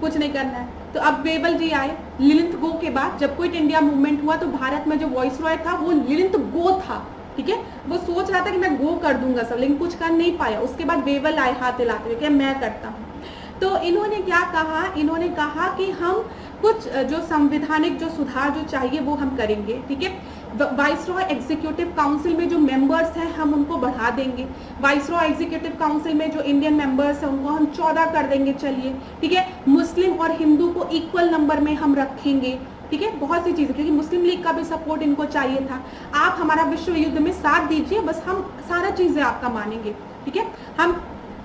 कुछ नहीं करना है। तो अब वेवल जी आए लिलिंथ गो के बाद। जब क्विट इंडिया मूवमेंट हुआ तो भारत में जो वॉइसरॉय था वो लिलिंथ गो था। ठीक है, वो सोच रहा था कि मैं गो कर दूंगा सब, लेकिन कुछ कर नहीं पाया। उसके बाद वेवल आए हाथ हिलाते हुए, क्या मैं करता हूँ। तो इन्होंने क्या कहा? इन्होंने कहा कि हम कुछ जो संवैधानिक जो सुधार जो चाहिए वो हम करेंगे। ठीक है, वाइसरॉय एग्जीक्यूटिव काउंसिल में जो मेंबर्स हैं हम उनको बढ़ा देंगे। वाइसरॉय एग्जीक्यूटिव काउंसिल में जो इंडियन मेंबर्स हैं उनको हम 14 कर देंगे। चलिए, ठीक है, मुस्लिम और हिंदू को इक्वल नंबर में हम रखेंगे। ठीक है, बहुत सी चीजें, क्योंकि मुस्लिम लीग का भी सपोर्ट इनको चाहिए था। आप हमारा विश्व युद्ध में साथ दीजिए, बस हम सारा चीजें आपका मानेंगे। ठीक है, हम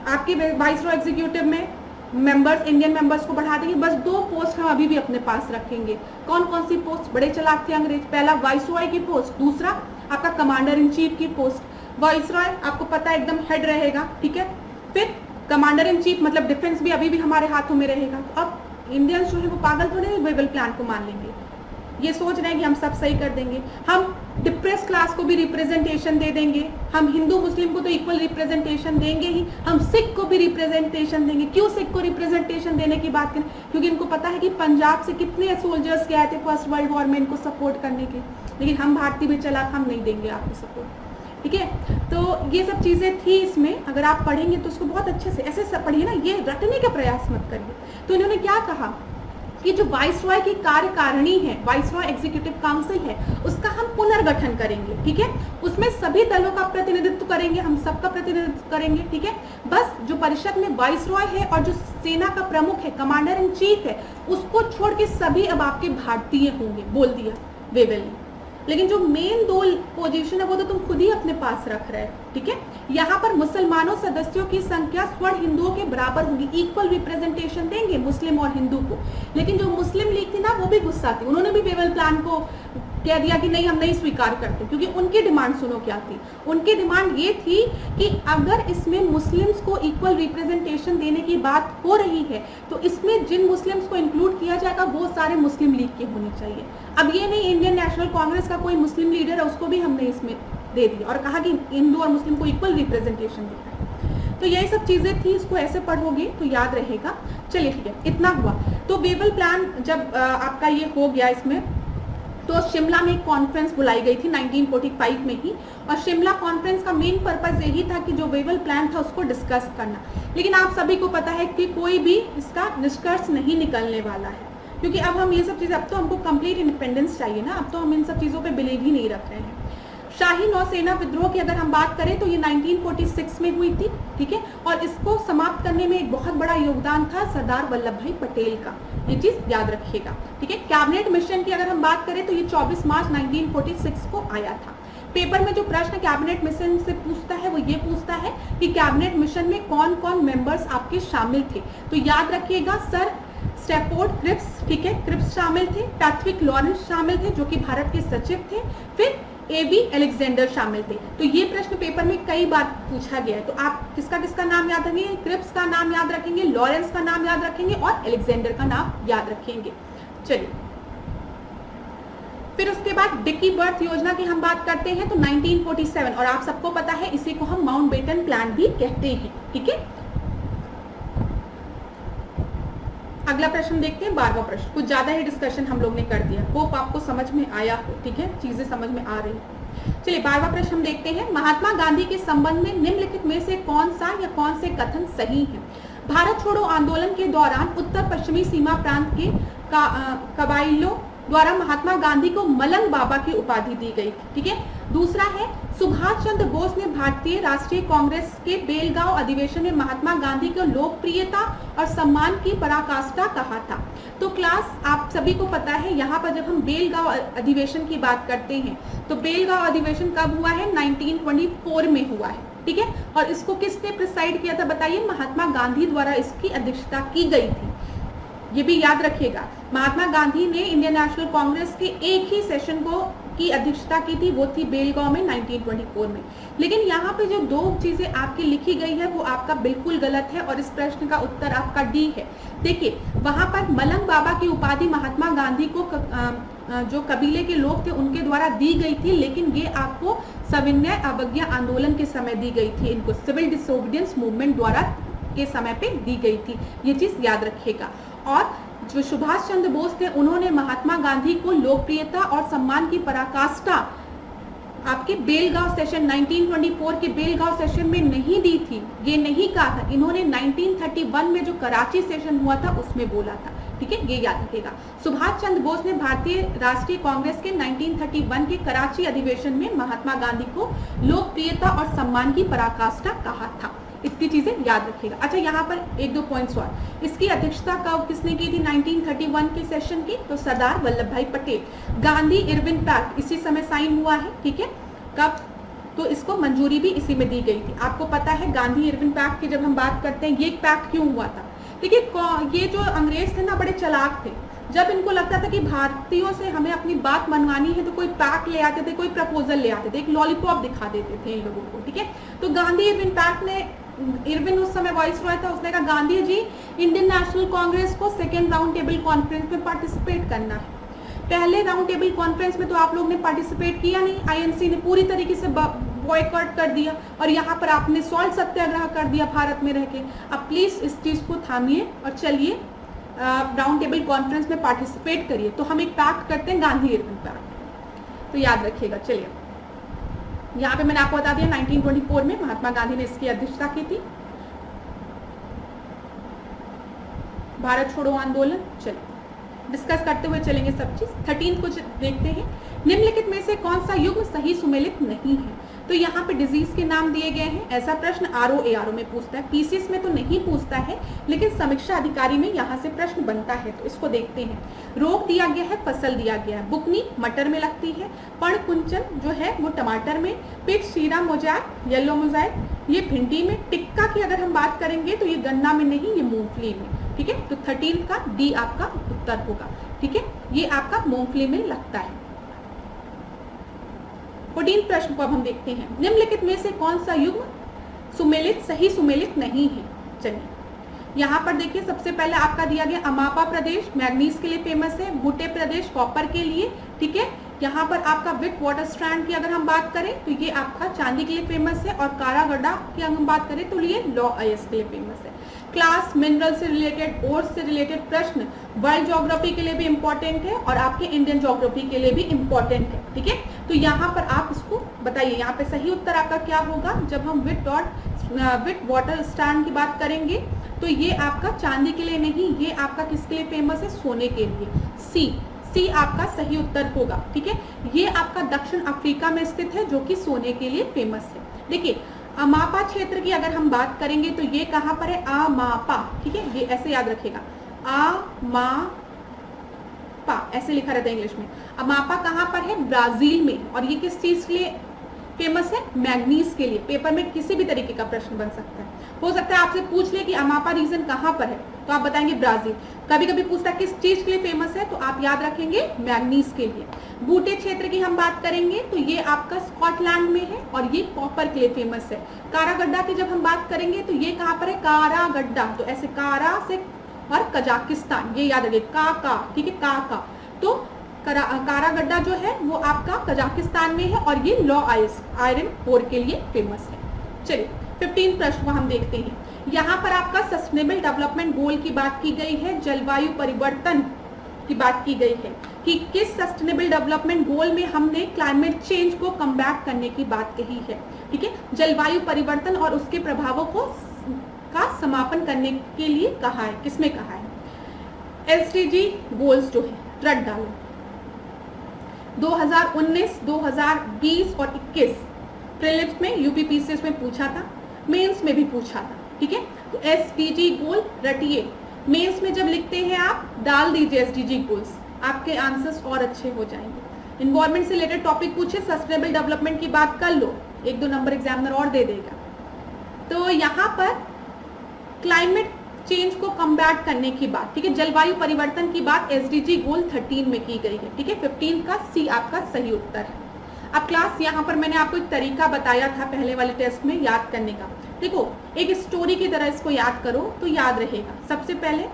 आपके वाइसरॉय एग्जीक्यूटिव में मेंबर्स, इंडियन मेंबर्स को बढ़ा देंगे। बस 2 पोस्ट हम अभी भी अपने पास रखेंगे। कौन कौन सी पोस्ट? बड़े चालाक थे अंग्रेज। पहला वाइसरॉय की पोस्ट, दूसरा आपका कमांडर इन चीफ की पोस्ट। वाइसरॉय आपको पता है एकदम हेड रहेगा, ठीक है। फिर कमांडर इन चीफ मतलब डिफेंस भी अभी भी हमारे हाथों में रहेगा। तो अब इंडियंस जो है वो पागल थोड़े वेवल प्लान को मान लेंगे, ये सोच रहे हैं कि हम सब सही कर देंगे। हम डिप्रेस क्लास को भी रिप्रेजेंटेशन दे देंगे, हम हिंदू मुस्लिम को तो इक्वल रिप्रेजेंटेशन देंगे ही, हम सिख को भी रिप्रेजेंटेशन देंगे। क्यों सिख को रिप्रेजेंटेशन देने की बात करें? क्योंकि इनको पता है कि पंजाब से कितने सोल्जर्स गए थे फर्स्ट वर्ल्ड वॉर में इनको सपोर्ट करने के, लेकिन हम भारतीय भी चलाक, हम नहीं देंगे आपको सपोर्ट, ठीक है। तो ये सब चीजें थी इसमें, अगर आप पढ़ेंगे तो उसको बहुत अच्छे से ऐसे पढ़िए ना, ये रटने का प्रयास मत करिए। तो इन्होंने क्या कहा कि जो वाइसरॉय की कार्यकारिणी है, वाइसरॉय एग्जीक्यूटिव काउंसिल है, उसका हम पुनर्गठन करेंगे, ठीक है। उसमें सभी दलों का प्रतिनिधित्व करेंगे, हम सबका प्रतिनिधित्व करेंगे, ठीक है। बस जो परिषद में वाइसरॉय है और जो सेना का प्रमुख है, कमांडर इन चीफ है, उसको छोड़ के सभी अब आपके भारतीय होंगे, बोल दिया वेवेल ने। लेकिन जो मेन 2 पोजीशन है वो तो तुम खुद ही अपने पास रख रहे हो, ठीक है। यहाँ पर मुसलमानों सदस्यों की संख्या स्वर्ण हिंदुओं के बराबर होगी, इक्वल रिप्रेजेंटेशन देंगे मुस्लिम और हिंदू को। लेकिन जो मुस्लिम लीग थी ना वो भी गुस्सा थी, उन्होंने भी वेवल प्लान को कह दिया कि नहीं हम नहीं स्वीकार करते, क्योंकि उनकी डिमांड सुनो क्या थी। उनकी डिमांड ये थी कि अगर इसमें मुस्लिम्स को इक्वल रिप्रेजेंटेशन देने की बात हो रही है तो इसमें जिन मुस्लिम्स को इंक्लूड किया जाएगा वो सारे मुस्लिम लीग के होने चाहिए। अब ये नहीं इंडियन नेशनल कांग्रेस का कोई मुस्लिम लीडर है उसको भी हमने इसमें दे दिया और कहा कि हिंदू और मुस्लिम को इक्वल रिप्रेजेंटेशन देना है। तो यही सब चीजें थी, इसको ऐसे पढ़ोगे तो याद रहेगा। चलिए ठीक है, इतना हुआ। तो वेवल प्लान जब आपका ये हो गया इसमें, तो शिमला में एक कॉन्फ्रेंस बुलाई गई थी 1945 में ही, और शिमला कॉन्फ्रेंस का मेन पर्पस यही था कि जो वेवल प्लान था उसको डिस्कस करना। लेकिन आप सभी को पता है कि कोई भी इसका निष्कर्ष नहीं निकलने वाला है, क्योंकि अब हम ये सब चीजें, अब तो हमको कंप्लीट इंडिपेंडेंस चाहिए ना, अब तो हम इन सब चीजों पे बिलीव ही नहीं रख रहे हैं। शाही नौसेना विद्रोह की अगर हम बात करें तो ये 1946 में हुई थी, ठीक है। और इसको समाप्त करने में एक बहुत बड़ा योगदान था सरदार वल्लभ भाई पटेल का, ये चीज याद रखिएगा, ठीक है। कैबिनेट मिशन की अगर हम बात करें तो ये 24 मार्च 1946 को आया था। पेपर में जो प्रश्न कैबिनेट मिशन से पूछता है वो ये पूछता है कि कैबिनेट मिशन में कौन कौन मेंबर्स आपके शामिल थे। तो याद रखिएगा सर स्टैफोर्ड क्रिप्स, ठीक है, क्रिप्स शामिल थे, पैट्रिक लॉरेंस शामिल थे जो कि भारत के सचिव थे, फिर एबी अलेक्जेंडर शामिल थे। तो ये प्रश्न पेपर में कई बार पूछा गया है, तो आप किसका किसका नाम याद रखेंगे? क्रिप्स का नाम याद रखेंगे, लॉरेंस का नाम याद रखेंगे और अलेक्जेंडर का नाम याद रखेंगे। चलिए, फिर उसके बाद डिकी बर्थ योजना की हम बात करते हैं तो 1947, और आप सबको पता है इसी को हम माउंटबेटन प्लान भी कहते हैं, ठीक है। अगला प्रश्न देखते हैं, 12वां प्रश्न। कुछ ज्यादा ही डिस्कशन हम लोग ने कर दिया, होप आपको समझ में आया हो, ठीक है, चीजें समझ में आ रही है। चलिए 12वां प्रश्न हम देखते हैं, महात्मा गांधी के संबंध में निम्नलिखित में से कौन सा या कौन से कथन सही है? भारत छोड़ो आंदोलन के दौरान उत्तर पश्चिमी सीमा प्रांत के कबाइलों द्वारा महात्मा गांधी को मलंग बाबा की उपाधि दी गई, ठीक है। दूसरा है, सुभाष चंद्र बोस ने भारतीय राष्ट्रीय कांग्रेस के बेलगांव अधिवेशन में महात्मा गांधी को लोकप्रियता और सम्मान की पराकाष्ठा कहा था। तो क्लास आप सभी को पता है, यहाँ पर जब हम बेलगांव अधिवेशन की बात करते हैं तो बेलगांव अधिवेशन कब हुआ है? 1924 में हुआ है, ठीक है। और इसको किसने प्रिसाइड किया था बताइए? महात्मा गांधी द्वारा इसकी अध्यक्षता की गई थी, ये भी याद रखिएगा। महात्मा गांधी ने इंडियन नेशनल कांग्रेस के एक ही सेशन को की अध्यक्षता की थी, वो थी बेलगांव में 1924 में। लेकिन यहाँ पे जो 2 चीजें आपकी लिखी गई है वो आपका बिल्कुल गलत है और इस प्रश्न का उत्तर आपका डी है। देखिए, वहां पर मलंग बाबा की उपाधि महात्मा गांधी को जो कबीले के लोग थे उनके द्वारा दी गई थी, लेकिन ये आपको सविनय अवज्ञा आंदोलन के समय दी गई थी, इनको सिविल डिसोबीडियंस मूवमेंट द्वारा के समय पे दी गई थी, ये चीज याद रखिएगा। और जो सुभाष चंद्र बोस थे उन्होंने महात्मा गांधी को लोकप्रियता और सम्मान की पराकाष्ठा आपके बेलगांव सेशन 1924 के बेलगांव सेशन में नहीं दी थी, ये नहीं कहा था, इन्होंने 1931 में जो कराची सेशन हुआ था उसमें बोला था, ठीक है, ये याद रखिएगा। सुभाष चंद्र बोस ने भारतीय राष्ट्रीय कांग्रेस के 1931 के कराची अधिवेशन में महात्मा गांधी को लोकप्रियता और सम्मान की पराकाष्ठा कहा था, इतनी चीजें याद रखिएगा। अच्छा, यहाँ पर 1-2 पॉइंट्स और, इसकी अध्यक्षता कब किसने की थी 1931 के सेशन की? तो सरदार वल्लभ भाई पटेल। गांधी इरविन पैक्ट इसी समय साइन हुआ है, ठीक है, कब? तो इसको मंजूरी भी इसी में दी गई थी। आपको पता है गांधी इरविन पैक्ट की जब हम बात करते हैं, ये पैक्ट क्यों हुआ था? देखिए ये जो अंग्रेज थे ना बड़े चालाक थे। जब इनको लगता था कि भारतीयों से हमें अपनी बात मनवानी है तो कोई पैक्ट ले आते थे, कोई प्रपोजल ले आते थे, एक लॉलीपॉप दिखा देते थे इन लोगों को, ठीक है। तो गांधी इरविन पैक्ट ने, इरविन उस समय वॉइस रॉय था, उसने कहा गांधी जी इंडियन नेशनल कांग्रेस को सेकेंड राउंड टेबल कॉन्फ्रेंस में पार्टिसिपेट करना है। पहले राउंड टेबल कॉन्फ्रेंस में तो आप लोग ने पार्टिसिपेट किया नहीं, आईएनसी ने पूरी तरीके से बॉयकॉट कर दिया और यहाँ पर आपने सॉल्ट सत्याग्रह कर दिया भारत में रह के। अब प्लीज इस चीज को थामिए और चलिए राउंड टेबल कॉन्फ्रेंस में पार्टिसिपेट करिए। तो हम एक पैक्ट करते हैं, गांधी इरविन पैक्ट, तो याद रखिएगा। चलिए यहाँ पे मैंने आपको बता दिया 1924 में महात्मा गांधी ने इसकी अध्यक्षता की थी, भारत छोड़ो आंदोलन। चलिए डिस्कस करते हुए चलेंगे सब चीज। 13 को देखते हैं, निम्नलिखित में से कौन सा युग्म सही सुमेलित नहीं है। तो यहाँ पे डिजीज के नाम दिए गए हैं। ऐसा प्रश्न आरओ में पूछता है, पीसीएस में तो नहीं पूछता है, लेकिन समीक्षा अधिकारी में यहाँ से प्रश्न बनता है, तो इसको देखते हैं। रोग दिया गया है, फसल दिया गया है। बुकनी मटर में लगती है, पण कुंचन जो है वो टमाटर में, पिच शीरा मोजाइक येलो मोजाइक ये भिंडी में, टिक्का की अगर हम बात करेंगे तो ये गन्ना में नहीं, ये मूंगफली में, ठीक है। तो 13 का डी आपका उत्तर होगा, ठीक है। ये आपका मूंगफली में लगता है। 14 प्रश्न को अब हम देखते हैं, निम्नलिखित में से कौन सा युग्म सुमेलित सही सुमेलित नहीं है। चलिए यहाँ पर देखिए, सबसे पहले आपका दिया गया अमापा प्रदेश मैग्नीज के लिए फेमस है, बूटे प्रदेश कॉपर के लिए, ठीक है। यहाँ पर आपका विट वाटर स्ट्रैंड की अगर हम बात करें तो ये आपका चांदी के लिए फेमस है, और कारागड्डा की अगर हम बात करें तो ये लॉ आईएस के लिए फेमस है। क्लास मिनरल से रिलेटेड, ओर से रिलेटेड प्रश्न वर्ल्ड ज्योग्राफी के लिए भी इंपॉर्टेंट है और आपके इंडियन ज्योग्राफी के लिए भी इंपॉर्टेंट है, ठीक है। तो यहाँ पर आप इसको बताइए, यहाँ पे सही उत्तर आपका क्या होगा। जब हम विट वाटर स्टैंड की बात करेंगे तो ये आपका चांदी के लिए नहीं, ये आपका किसके लिए फेमस है, सोने के लिए। सी आपका सही उत्तर होगा, ठीक है। ये आपका दक्षिण अफ्रीका में स्थित है जो कि सोने के लिए फेमस है। देखिए अमापा क्षेत्र की अगर हम बात करेंगे तो ये कहाँ पर है, अमापा, ठीक है। ये ऐसे याद रखेगा, अमापा ऐसे लिखा रहता है इंग्लिश में। अमापा कहाँ पर है, ब्राजील में, और ये किस चीज के लिए फेमस है, मैग्नीज के लिए। पेपर में किसी भी तरीके का प्रश्न बन सकता है, हो सकता है आपसे पूछ ले कि अमापा रीजन कहाँ पर है, तो आप बताएंगे ब्राजील। कभी कभी पूछता है किस चीज के लिए फेमस है, तो आप याद रखेंगे मैग्नीज के लिए। बूटे क्षेत्र की हम बात करेंगे तो ये आपका स्कॉटलैंड में है और ये कॉपर के लिए फेमस है। कारागड्डा की जब हम बात करेंगे तो ये कहाँ पर है, कारागड्डा, तो ऐसे कारा से और कजाकिस्तान, ये याद रखिए, का, ठीक है, का। तो कारागड्डा जो है वो आपका कजाकिस्तान में है और ये लॉ आयरन ओर के लिए फेमस है। चलिए 15 प्रश्न को हम देखते हैं। यहाँ पर आपका सस्टेनेबल डेवलपमेंट गोल की बात की गई है, जलवायु परिवर्तन की बात की गई है कि किस सस्टेनेबल डेवलपमेंट गोल में हमने क्लाइमेट चेंज को कम्बैट करने की बात कही है, ठीक है। जलवायु परिवर्तन और उसके प्रभावों को का समापन करने के लिए कहा है, किसमें कहा है, एसडीजी गोल्स जो है, रट डालो। 2019, 2020 और 21 प्रीलिम्स में यूपीपीसीएस में पूछा था, मेंस में भी पूछा था, ठीक है। तो एसडीजी गोल रटिए, मेंस में जब लिखते हैं आप डाल दीजिए एसडीजी गोल्स, आपके आंसर्स और अच्छे हो जाएंगे। इन्वायरमेंट से रिलेटेड टॉपिक पूछे, सस्टेनेबल डेवलपमेंट की बात कर लो, 1-2 नंबर एग्जामिनर और दे देगा। तो यहाँ पर क्लाइमेट चेंज को कम्बैट करने की बात, ठीक है, जलवायु परिवर्तन की बात एसडीजी गोल 13 में की गई है, ठीक है। 15 का सी आपका सही उत्तर है। अब क्लास यहाँ पर मैंने आपको एक तरीका बताया था पहले वाले टेस्ट में याद करने का। देखो एक स्टोरी की तरह इसको याद करो तो याद रहेगा। सबसे पहले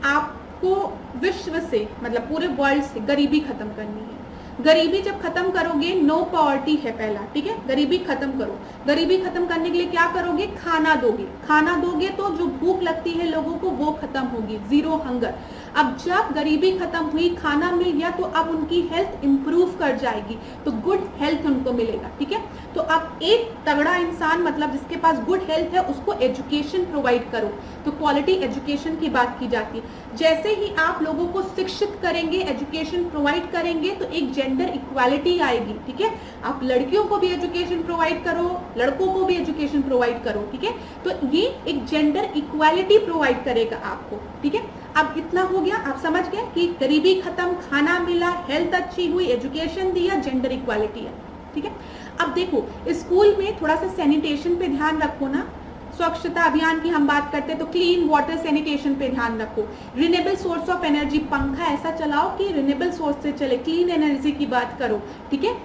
आपको विश्व से, मतलब पूरे वर्ल्ड से गरीबी खत्म करनी है। गरीबी जब खत्म करोगे, नो पॉवर्टी है पहला, ठीक है, गरीबी खत्म करो। गरीबी खत्म करने के लिए क्या करोगे, खाना दोगे। खाना दोगे तो जो भूख लगती है लोगों को वो खत्म होगी, जीरो हंगर। अब जब गरीबी खत्म हुई, खाना मिल गया, तो अब उनकी हेल्थ इंप्रूव कर जाएगी, तो गुड हेल्थ उनको मिलेगा, ठीक है। तो अब एक तगड़ा इंसान, मतलब जिसके पास गुड हेल्थ है, उसको एजुकेशन प्रोवाइड करो, तो क्वालिटी एजुकेशन की बात की जाती है। जैसे ही आप लोगों को शिक्षित करेंगे, एजुकेशन प्रोवाइड करेंगे, तो एक जेंडर इक्वालिटी आएगी, ठीक है। आप लड़कियों को भी एजुकेशन प्रोवाइड करो, लड़कों को भी एजुकेशन प्रोवाइड करो, ठीक है। तो ये एक जेंडर इक्वालिटी प्रोवाइड करेगा आपको, ठीक है। अब इतना हो गया, आप समझ गए कि गरीबी खत्म, खाना मिला, हेल्थ अच्छी हुई, एजुकेशन दिया, जेंडर इक्वालिटी है, ठीक है। अब देखो स्कूल में थोड़ा सा सैनिटेशन पे ध्यान रखो ना, स्वच्छता अभियान की हम बात करते हैं तो क्लीन वाटर सैनिटेशन पे ध्यान रखो। रिन्यूएबल सोर्स ऑफ एनर्जी, पंखा ऐसा चलाओ कि रिन्यूएबल सोर्स से चले, क्लीन एनर्जी की बात करो, ठीक है।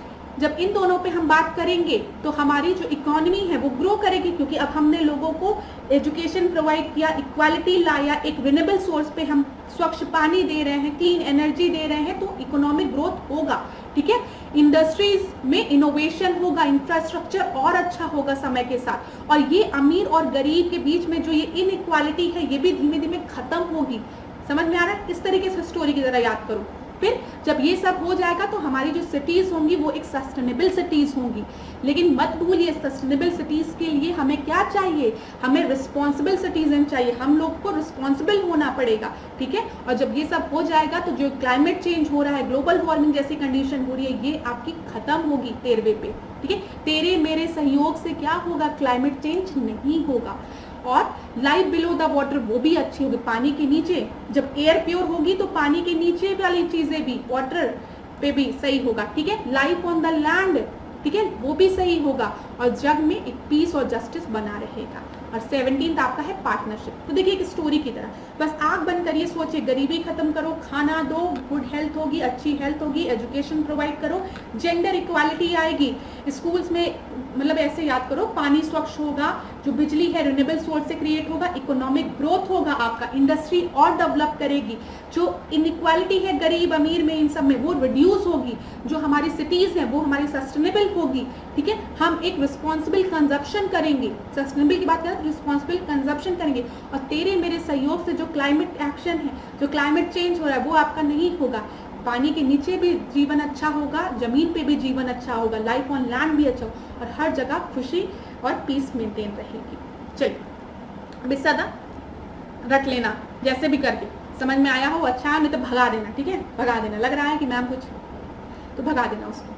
जब इन दोनों पे हम बात करेंगे तो हमारी जो इकोनॉमी है वो ग्रो करेगी, क्योंकि अब हमने लोगों को एजुकेशन प्रोवाइड किया, इक्वालिटी लाया, एक रिन्यूएबल सोर्स पे हम स्वच्छ पानी दे रहे हैं, क्लीन एनर्जी दे रहे हैं, तो इकोनॉमिक ग्रोथ होगा, ठीक है। इंडस्ट्रीज में इनोवेशन होगा, इंफ्रास्ट्रक्चर और अच्छा होगा समय के साथ, और ये अमीर और गरीब के बीच में जो ये इनइक्वालिटी है ये भी धीमे धीमे खत्म होगी। समझ में आ रहा है? इस तरीके से स्टोरी की तरह याद करो। फिर जब ये सब हो जाएगा तो हमारी जो सिटीज होंगी वो एक सस्टेनेबल सिटीज होंगी। लेकिन मत भूलिए, सस्टेनेबल सिटीज के लिए हमें क्या चाहिए? हमें रिस्पॉन्सिबल सिटीजन चाहिए, हम लोग को रिस्पॉन्सिबल होना पड़ेगा, ठीक है। और जब ये सब हो जाएगा तो जो क्लाइमेट चेंज हो रहा है, ग्लोबल वार्मिंग जैसी कंडीशन हो रही है, ये आपकी खत्म होगी 13वें पे, ठीक है। तेरे मेरे सहयोग से क्या होगा? क्लाइमेट चेंज नहीं होगा। और लाइफ बिलो द वाटर वो भी अच्छी होगी, पानी के नीचे। जब एयर प्योर होगी तो पानी के नीचे वाली चीजें भी वाटर पे भी सही होगा, ठीक है। लाइफ ऑन द लैंड, ठीक है, वो भी सही होगा। और जग में एक पीस और जस्टिस बना रहेगा। और 17th आपका है पार्टनरशिप। तो देखिए एक स्टोरी की तरह, बस आंख बंद करिए, सोचिए, गरीबी खत्म करो, खाना दो, गुड हेल्थ होगी, अच्छी हेल्थ होगी, एजुकेशन प्रोवाइड करो, जेंडर इक्वालिटी आएगी स्कूल्स में, मतलब ऐसे याद करो, पानी स्वच्छ होगा, जो बिजली है रिन्यूएबल सोर्स से क्रिएट होगा, इकोनॉमिक ग्रोथ होगा आपका, इंडस्ट्री और डेवलप करेगी, जो इनइक्वालिटी है गरीब अमीर में इन सब में वो रिड्यूस होगी, जो हमारी सिटीज है वो हमारी सस्टेनेबल होगी, ठीक है। हम एक रिस्पॉन्सिबल कंजप्शन करेंगे, सस्टेनेबल की बात करें रिस्पॉन्सिबल कंजप्शन करेंगे। और तेरे मेरे सहयोग से जो क्लाइमेट एक्शन है, जो क्लाइमेट चेंज हो रहा है वो आपका नहीं होगा। पानी के नीचे भी जीवन अच्छा होगा, जमीन पे भी जीवन अच्छा होगा, लाइफ ऑन लैंड भी अच्छा होगा, और हर जगह खुशी और पीस मेंटेन रहेगी। चलिए अब इससे ज्यादा रट लेना, जैसे भी करके समझ में आया हो अच्छा, नहीं तो भगा देना, ठीक है, भगा देना। लग रहा है कि मैम कुछ तो भगा देना उसको,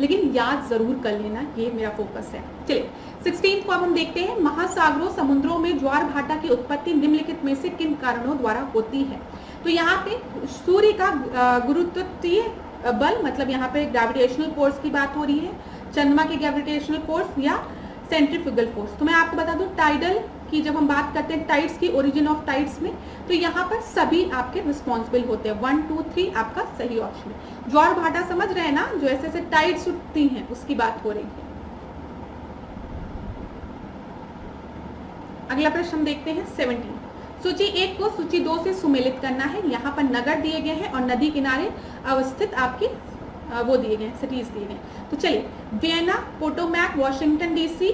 लेकिन याद जरूर कर लेना, ये मेरा फोकस है। चलिए 16th को अब हम देखते हैं। महासागरों समुद्रों में ज्वार भाटा की उत्पत्ति निम्नलिखित में से किन कारणों द्वारा होती है? तो यहाँ पे सूर्य का गुरुत्वीय बल, मतलब यहाँ पे ग्रेविटेशनल फोर्स की बात हो रही है, चंद्रमा के ग्रेविटेशनल फोर्स या सेंट्रीफ्यूगल फोर्स। तो मैं आपको बता दूं, टाइडल की जब हम बात करते हैं टाइड्स की, ओरिजिन ऑफ टाइड्स में, तो यहाँ पर सभी आपके रिस्पॉन्सिबल होते हैं। 1, 2, 3 आपका सही ऑप्शन है। ज्वार भाटा समझ रहे हैं ना, जो ऐसे ऐसे टाइड्स उठती हैं उसकी बात हो रही है। अगला प्रश्न हम देखते हैं 17। सूची 1 को सूची 2 से सुमेलित करना है। यहाँ पर नगर दिए गए हैं और नदी किनारे अवस्थित आपके वो दिए गए, सिटीज दिए गए। तो चलिए, वियना, पोटोमैक, वॉशिंगटन डीसी,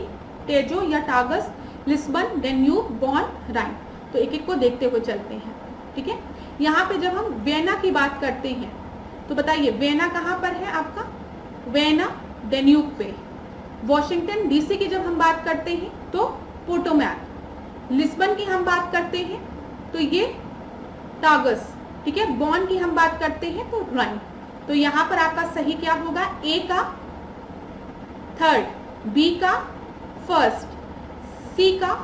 टेजो या टागस, लिस्बन, डेन्यूब, बॉन, राइन। तो एक एक को देखते हुए चलते हैं, ठीक है। यहाँ पे जब हम वियना की बात करते हैं तो बताइए वियना कहाँ पर है आपका? वियना डेन्यूब पे। वॉशिंगटन डीसी की जब हम बात करते हैं तो पोटोमैक। लिस्बन की हम बात करते हैं तो ये टागस, ठीक है। बॉन की हम बात करते हैं तो राइन। तो यहाँ पर आपका सही क्या होगा? ए का थर्ड, बी का फर्स्ट, सी का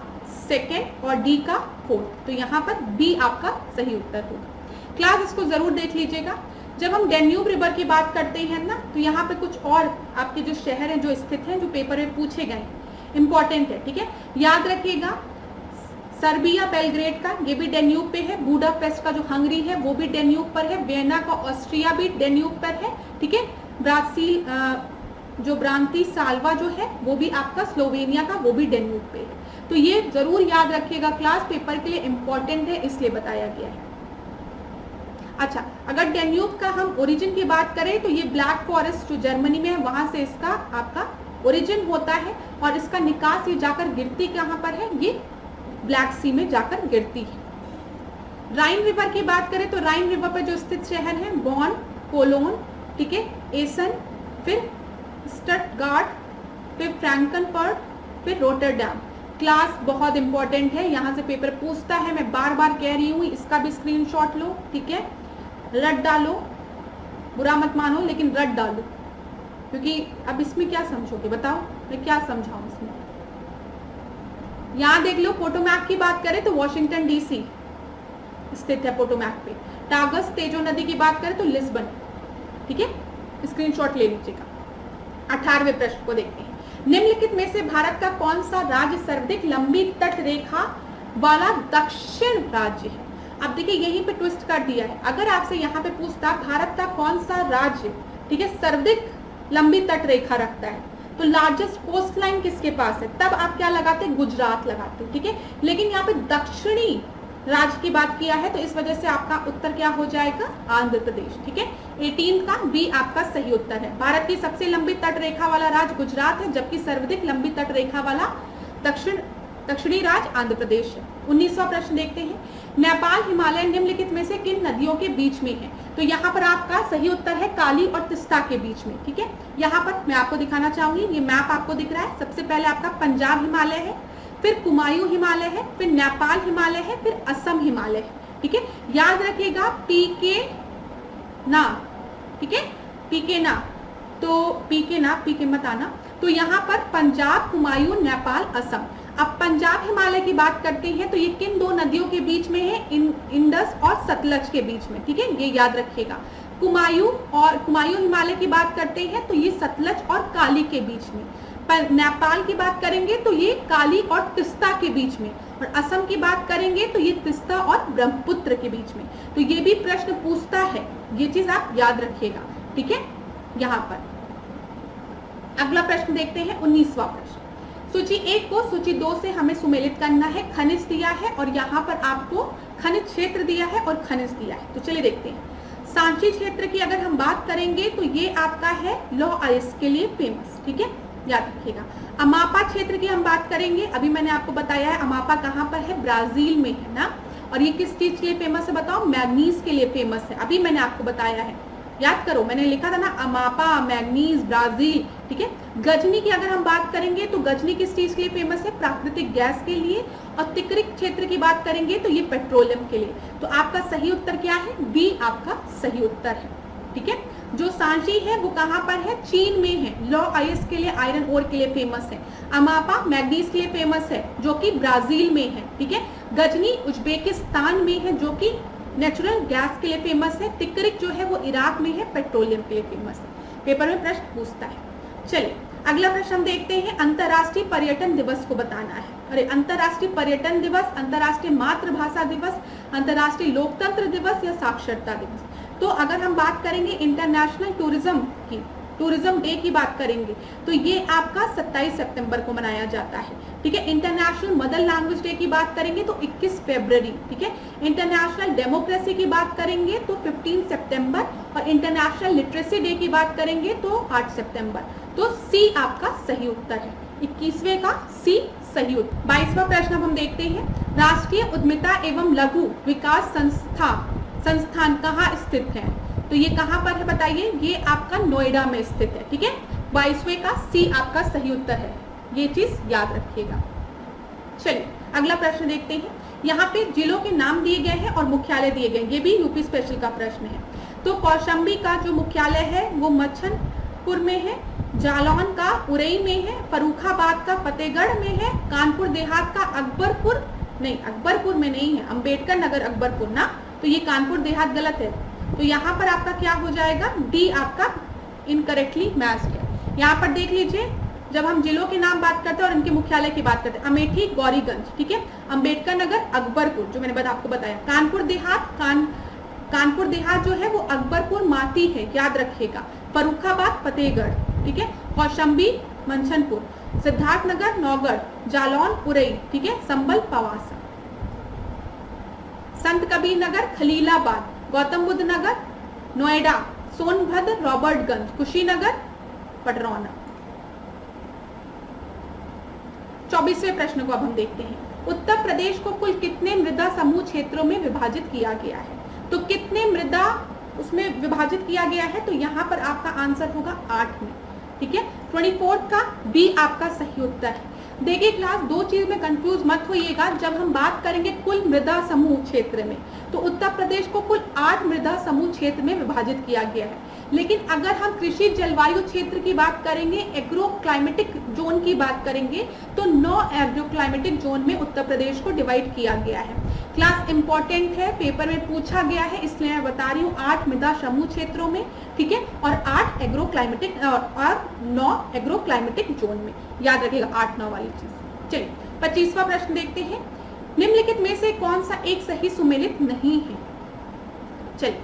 सेकेंड और डी का फोर्थ। तो यहाँ पर बी आपका सही उत्तर होगा। क्लास इसको जरूर देख लीजिएगा। जब हम डेन्यूब रिवर की बात करते हैं ना, तो यहाँ पे कुछ और आपके जो शहर हैं जो स्थित हैं, जो पेपर में पूछे गए, इंपॉर्टेंट है, ठीक है। याद रखिएगा, सर्बिया बेलग्रेड का, ये भी डेन्यूब पे है। बुडापेस्ट का जो हंगरी है वो भी डेन्यूब पर है। वियना का ऑस्ट्रिया भी डेन्यूब पर है, ठीक है। ब्राजील जो ब्रांतिसाल्वा जो है वो भी आपका स्लोवेनिया का, वो भी डेन्यूब पे है। तो ये जरूर याद रखिएगा, क्लास पेपर के लिए इंपॉर्टेंट है, इसलिए बताया गया है। अच्छा, अगर डेन्यूब का हम ओरिजिन की बात करें तो ये ब्लैक फॉरेस्ट जो जर्मनी में है वहां से इसका आपका ओरिजिन होता है, और इसका निकास ये जाकर गिरती कहाँ पर है? ये ब्लैक सी में जाकर गिरती है। राइन रिवर की बात करें तो राइन रिवर पर जो स्थित शहर है बॉन, कोलोन, ठीक है, एसन, फिर स्टटगार्ट, फिर फ्रैंकनफर्ट, फिर रोटरडैम। क्लास बहुत इंपॉर्टेंट है, यहाँ से पेपर पूछता है, मैं बार बार कह रही हूँ, इसका भी स्क्रीनशॉट लो, ठीक है, रट डालो, बुरा मत मानो लेकिन रट डालो, क्योंकि अब इसमें क्या समझोगे बताओ, मैं क्या समझाऊं इसमें। यहाँ देख लो, पोटोमैक की बात करें तो वॉशिंगटन डीसी स्थित है पोटोमैक पे। टागस तेजो नदी की बात करें तो लिस्बन, ठीक है, स्क्रीनशॉट ले लीजिएगा। 18वें प्रश्न को देखते हैं। निम्नलिखित में से भारत का कौन सा राज्य सर्वाधिक लंबी तट रेखा वाला दक्षिण राज्य है? अब देखिए यहीं पे ट्विस्ट कर दिया है। अगर आपसे यहाँ पे पूछता भारत का कौन सा राज्य, ठीक है, सर्वाधिक लंबी तट रेखा रखता है, तो लार्जेस्ट कोस्ट लाइन किसके पास है, तब आप क्या लगाते, गुजरात लगाते, ठीक है। लेकिन यहाँ पे दक्षिणी राज्य की बात किया है, तो इस वजह से आपका उत्तर क्या हो जाएगा, आंध्र प्रदेश, ठीक है। 18 का बी आपका सही उत्तर है। भारत की सबसे लंबी तट रेखा वाला राज्य गुजरात है, जबकि सर्वाधिक लंबी तट रेखा वाला दक्षिणी राज्य आंध्र प्रदेश है। 19वां प्रश्न देखते हैं, नेपाल हिमालय निम्नलिखित में से किन नदियों के बीच में है? तो यहाँ पर आपका सही उत्तर है काली और तिस्ता के बीच में, ठीक है। यहाँ पर मैं आपको दिखाना चाहूंगी, ये मैप आपको दिख रहा है। सबसे पहले आपका पंजाब हिमालय है, फिर कुमायूं हिमालय है, फिर नेपाल हिमालय है, फिर असम हिमालय है, ठीक है। याद रखिएगा पीके ना, ठीक है, पीके ना, तो पीके मत आना। तो यहाँ पर पंजाब, कुमायूं, नेपाल, असम। अब पंजाब हिमालय की बात करते हैं तो ये किन दो नदियों के बीच में है, इंडस और सतलज के बीच में, ठीक है, ये याद रखिएगा। कुमायूं हिमालय की बात करते हैं तो ये सतलज और काली के बीच में। पर नेपाल की बात करेंगे तो ये काली और तिस्ता के बीच में, और असम की बात करेंगे तो ये तिस्ता और ब्रह्मपुत्र के बीच में। तो ये भी प्रश्न पूछता है, ये चीज आप याद रखिएगा, ठीक है। यहाँ पर अगला प्रश्न देखते हैं, 19वां प्रश्न। सूची 1 को सूची 2 से हमें सुमेलित करना है। खनिज दिया है और यहाँ पर आपको खनिज क्षेत्र दिया है और खनिज दिया है। तो चलिए देखते हैं। सांची क्षेत्र की अगर हम बात करेंगे तो ये आपका है लौह अयस्क के लिए फेमस, ठीक है, याद रखिएगा। अमापा क्षेत्र की हम बात करेंगे, अभी मैंने आपको बताया है अमापा कहाँ पर है, ब्राजील में है ना। और ये किस चीज के लिए फेमस है बताओ, मैग्नीज के लिए फेमस है, अभी मैंने आपको बताया है, याद करो, मैंने लिखा था ना अमापा, मैग्नीज, ब्राजील, ठीक है। गजनी की अगर हम बात करेंगे तो गजनी किस चीज के लिए फेमस है, प्राकृतिक गैस के लिए। और तिकरिक क्षेत्र की बात करेंगे तो ये पेट्रोलियम के लिए। तो आपका सही उत्तर क्या है, बी आपका सही उत्तर है, ठीक है। जो सांची है वो कहाँ पर है, चीन में है, लौह अयस्क के लिए, आयरन ओर के लिए फेमस है। अमापा मैग्नीज के लिए फेमस है, जो कि ब्राजील में है, ठीक है। गजनी उज्बेकिस्तान में है, जो कि नेचुरल गैस के लिए फेमस है। तिकरिक जो है वो इराक में है, पेट्रोलियम के लिए फेमस है। पेपर में प्रश्न पूछता है। चलिए अगला प्रश्न हम देखते हैं, अंतर्राष्ट्रीय पर्यटन दिवस को बताना है। अरे अंतर्राष्ट्रीय पर्यटन दिवस, अंतर्राष्ट्रीय मातृभाषा दिवस, अंतर्राष्ट्रीय लोकतंत्र दिवस या साक्षरता दिवस। तो अगर हम बात करेंगे इंटरनेशनल टूरिज्म डे की बात करेंगे तो ये आपका 27 सितंबर को मनाया जाता है, ठीक है। इंटरनेशनल मदर लैंग्वेज डे की बात करेंगे तो 21 फरवरी, ठीक है। इंटरनेशनल डेमोक्रेसी की बात करेंगे तो 15 सितंबर, और इंटरनेशनल लिटरेसी डे की बात करेंगे तो 8 सितंबर। तो सी आपका सही उत्तर है, 21वें का सी सही उत्तर। 22वां प्रश्न हम देखते हैं, राष्ट्रीय उद्यमिता एवं लघु विकास संस्थान कहाँ स्थित है? तो ये कहाँ पर है बताइए, ये आपका नोएडा में स्थित है, ठीक है। 22वें का सी आपका सही उत्तर है, ये चीज याद रखिएगा। चलिए अगला प्रश्न देखते हैं। यहाँ पे जिलों के नाम दिए गए हैं और मुख्यालय दिए गए हैं, ये भी यूपी स्पेशल का प्रश्न है। तो कौशाम्बी का जो मुख्यालय है वो मच्छनपुर में है, जालौन का उरई में है, फर्रुखाबाद का फतेहगढ़ में है, कानपुर देहात का अकबरपुर में नहीं है, अंबेडकर नगर अकबरपुर ना, तो ये कानपुर देहात गलत है। तो यहाँ पर आपका क्या हो जाएगा, डी आपका इनकरेक्टली मैच्ड है। यहाँ पर देख लीजिए, जब हम जिलों के नाम बात करते हैं और इनके मुख्यालय की बात करते हैं, अमेठी गौरीगंज, ठीक है, अंबेडकर नगर अकबरपुर जो मैंने आपको बताया, कानपुर देहात जो है वो अकबरपुर माती है, याद रखिएगा। फर्रुखाबाद फतेहगढ़, ठीक है, कौशाम्बी मंछनपुर, सिद्धार्थनगर नौगढ़, जालौन उरई, ठीक है, संबल पवासा, संत कबीर नगर खलीलाबाद, गौतम बुद्ध नगर नोएडा, सोनभद्र रॉबर्टगंज, कुशीनगर पटरौना। 24वें प्रश्न को अब हम देखते हैं, उत्तर प्रदेश को कुल कितने मृदा समूह क्षेत्रों में विभाजित किया गया है? तो कितने मृदा उसमें विभाजित किया गया है, तो यहाँ पर आपका आंसर होगा 8 में, ठीक है। 24 का बी आपका सही उत्तर है। देखिए क्लास, दो चीज में कंफ्यूज मत होइएगा। जब हम बात करेंगे कुल मृदा समूह क्षेत्र में, तो उत्तर प्रदेश को कुल 8 मृदा समूह क्षेत्र में विभाजित किया गया है। लेकिन अगर हम कृषि जलवायु क्षेत्र की बात करेंगे, एग्रो क्लाइमेटिक जोन की बात करेंगे, तो 9 एग्रो क्लाइमेटिक जोन में उत्तर प्रदेश को डिवाइड किया गया है। क्लास इंपॉर्टेंट है, पेपर में पूछा गया है, इसलिए मैं बता रही हूँ 8 मृदा समूह क्षेत्रों में ठीक है, और 8 एग्रो क्लाइमेटिक और 9 एग्रो क्लाइमेटिक जोन में। याद रखिएगा 8-9 वाली चीज। चलिए 25वां प्रश्न देखते हैं, निम्नलिखित में से कौन सा एक सही सुमेलित नहीं है? चलिए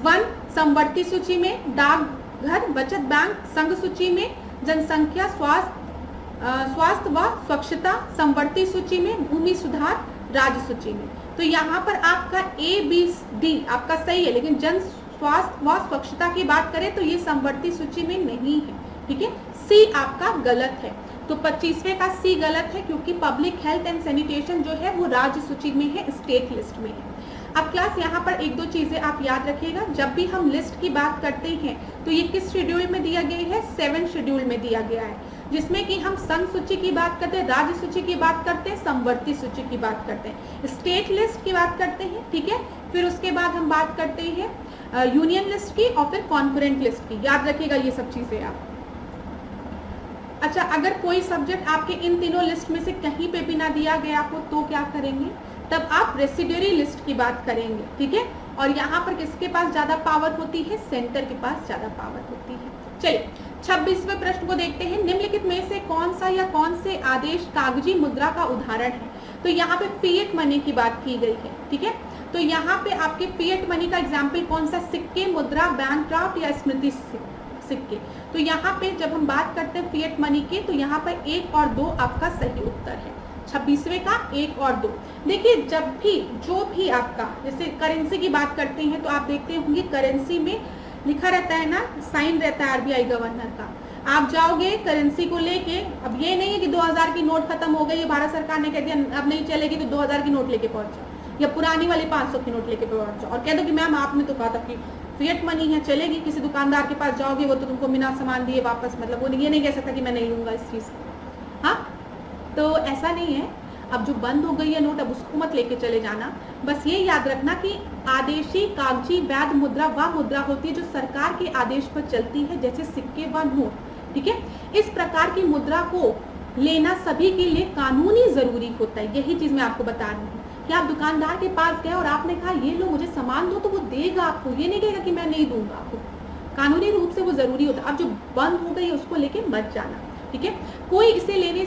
1 समवर्ती सूची में, डाकघर बचत बैंक संघ सूची में, जनसंख्या स्वास्थ्य व स्वच्छता समवर्ती सूची में, भूमि सुधार राज्य सूची में। तो यहाँ पर आपका A, B, D आपका सही है, लेकिन जन स्वास्थ्य व स्वच्छता की बात करें तो ये समवर्ती सूची में नहीं है, ठीक है। C आपका गलत है, तो 25वें का C गलत है, क्योंकि पब्लिक हेल्थ एंड सैनिटेशन जो है वो राज्य सूची में है, स्टेट लिस्ट में है। अब क्लास यहाँ पर 1-2 चीजें आप याद रखिएगा, जब भी हम लिस्ट की बात करते हैं तो ये किस शेड्यूल में दिया गया है? 7 शेड्यूल में दिया गया है, जिसमें कि हम संघ सूची की बात करते हैं, राज्य सूची की बात करते हैं, समवर्ती सूची की बात करते हैं, स्टेट लिस्ट की बात करते हैं, ठीक है। फिर उसके बाद हम बात करते हैं यूनियन लिस्ट की और फिर कॉन्करेंट लिस्ट की। याद रखिएगा ये सब चीजें आप। अच्छा, अगर कोई सब्जेक्ट आपके इन तीनों लिस्ट में से कहीं पे भी ना दिया गया हो तो क्या करेंगे? तब आप रेसिड्यूरी लिस्ट की बात करेंगे, ठीक है। और यहाँ पर किसके पास ज्यादा पावर होती है? सेंटर के पास ज्यादा पावर होती है। चलिए 26वें प्रश्न को देखते हैं, निम्नलिखित में से कौन सा या कौन से आदेश कागजी मुद्रा का उदाहरण है? तो यहाँ पे फिएट मनी की बात की गई है, ठीक है। तो यहाँ पे आपके फिएट मनी का एग्जाम्पल कौन सा? सिक्के, मुद्रा, बैंक ड्राफ्ट या स्मृति सिक्के। तो यहाँ पे जब हम बात करते हैं फिएट मनी की, तो यहाँ पर 1 और 2 आपका सही उत्तर है। 26वें का 1 और 2। देखिए जब भी जो भी आपका, जैसे करेंसी की बात करते हैं तो आप देखते होंगे करेंसी में लिखा रहता है ना, साइन रहता है आरबीआई गवर्नर का। आप जाओगे करेंसी को लेके, अब ये नहीं है कि 2000 की नोट खत्म हो गई, भारत सरकार ने कह दिया अब नहीं चलेगी तो 2000 की नोट लेके पहुंच जाओ, या पुरानी वाली 500 की नोट लेके पहुंच जाओ और कह दो कि मैम आपने तो कहा था कि फिएट मनी है चलेगी। किसी दुकानदार के पास जाओगे वो तो तुमको बिना सामान दिए वापस, मतलब वो ये नहीं कह सकता कि मैं नहीं लूंगा इस चीज को। हाँ, तो ऐसा नहीं है। अब जो बंद हो गई है नोट, अब उसको मत लेके चले जाना। बस ये याद रखना कि आदेशी कागजी वैध मुद्रा वह मुद्रा होती है जो सरकार के आदेश पर चलती है, जैसे सिक्के व नोट, ठीक है। इस प्रकार की मुद्रा को लेना सभी के लिए कानूनी जरूरी होता है। यही चीज मैं आपको बता रही हूँ कि आप दुकानदार के पास गए और आपने कहा ये लो मुझे सामान दो, तो वो देगा आपको, ये नहीं कहेगा कि मैं नहीं दूंगा आपको। कानूनी रूप से वो जरूरी होता है। अब जो बंद हो गई उसको लेके मत जाना, ठीक है। कोई इसे लेने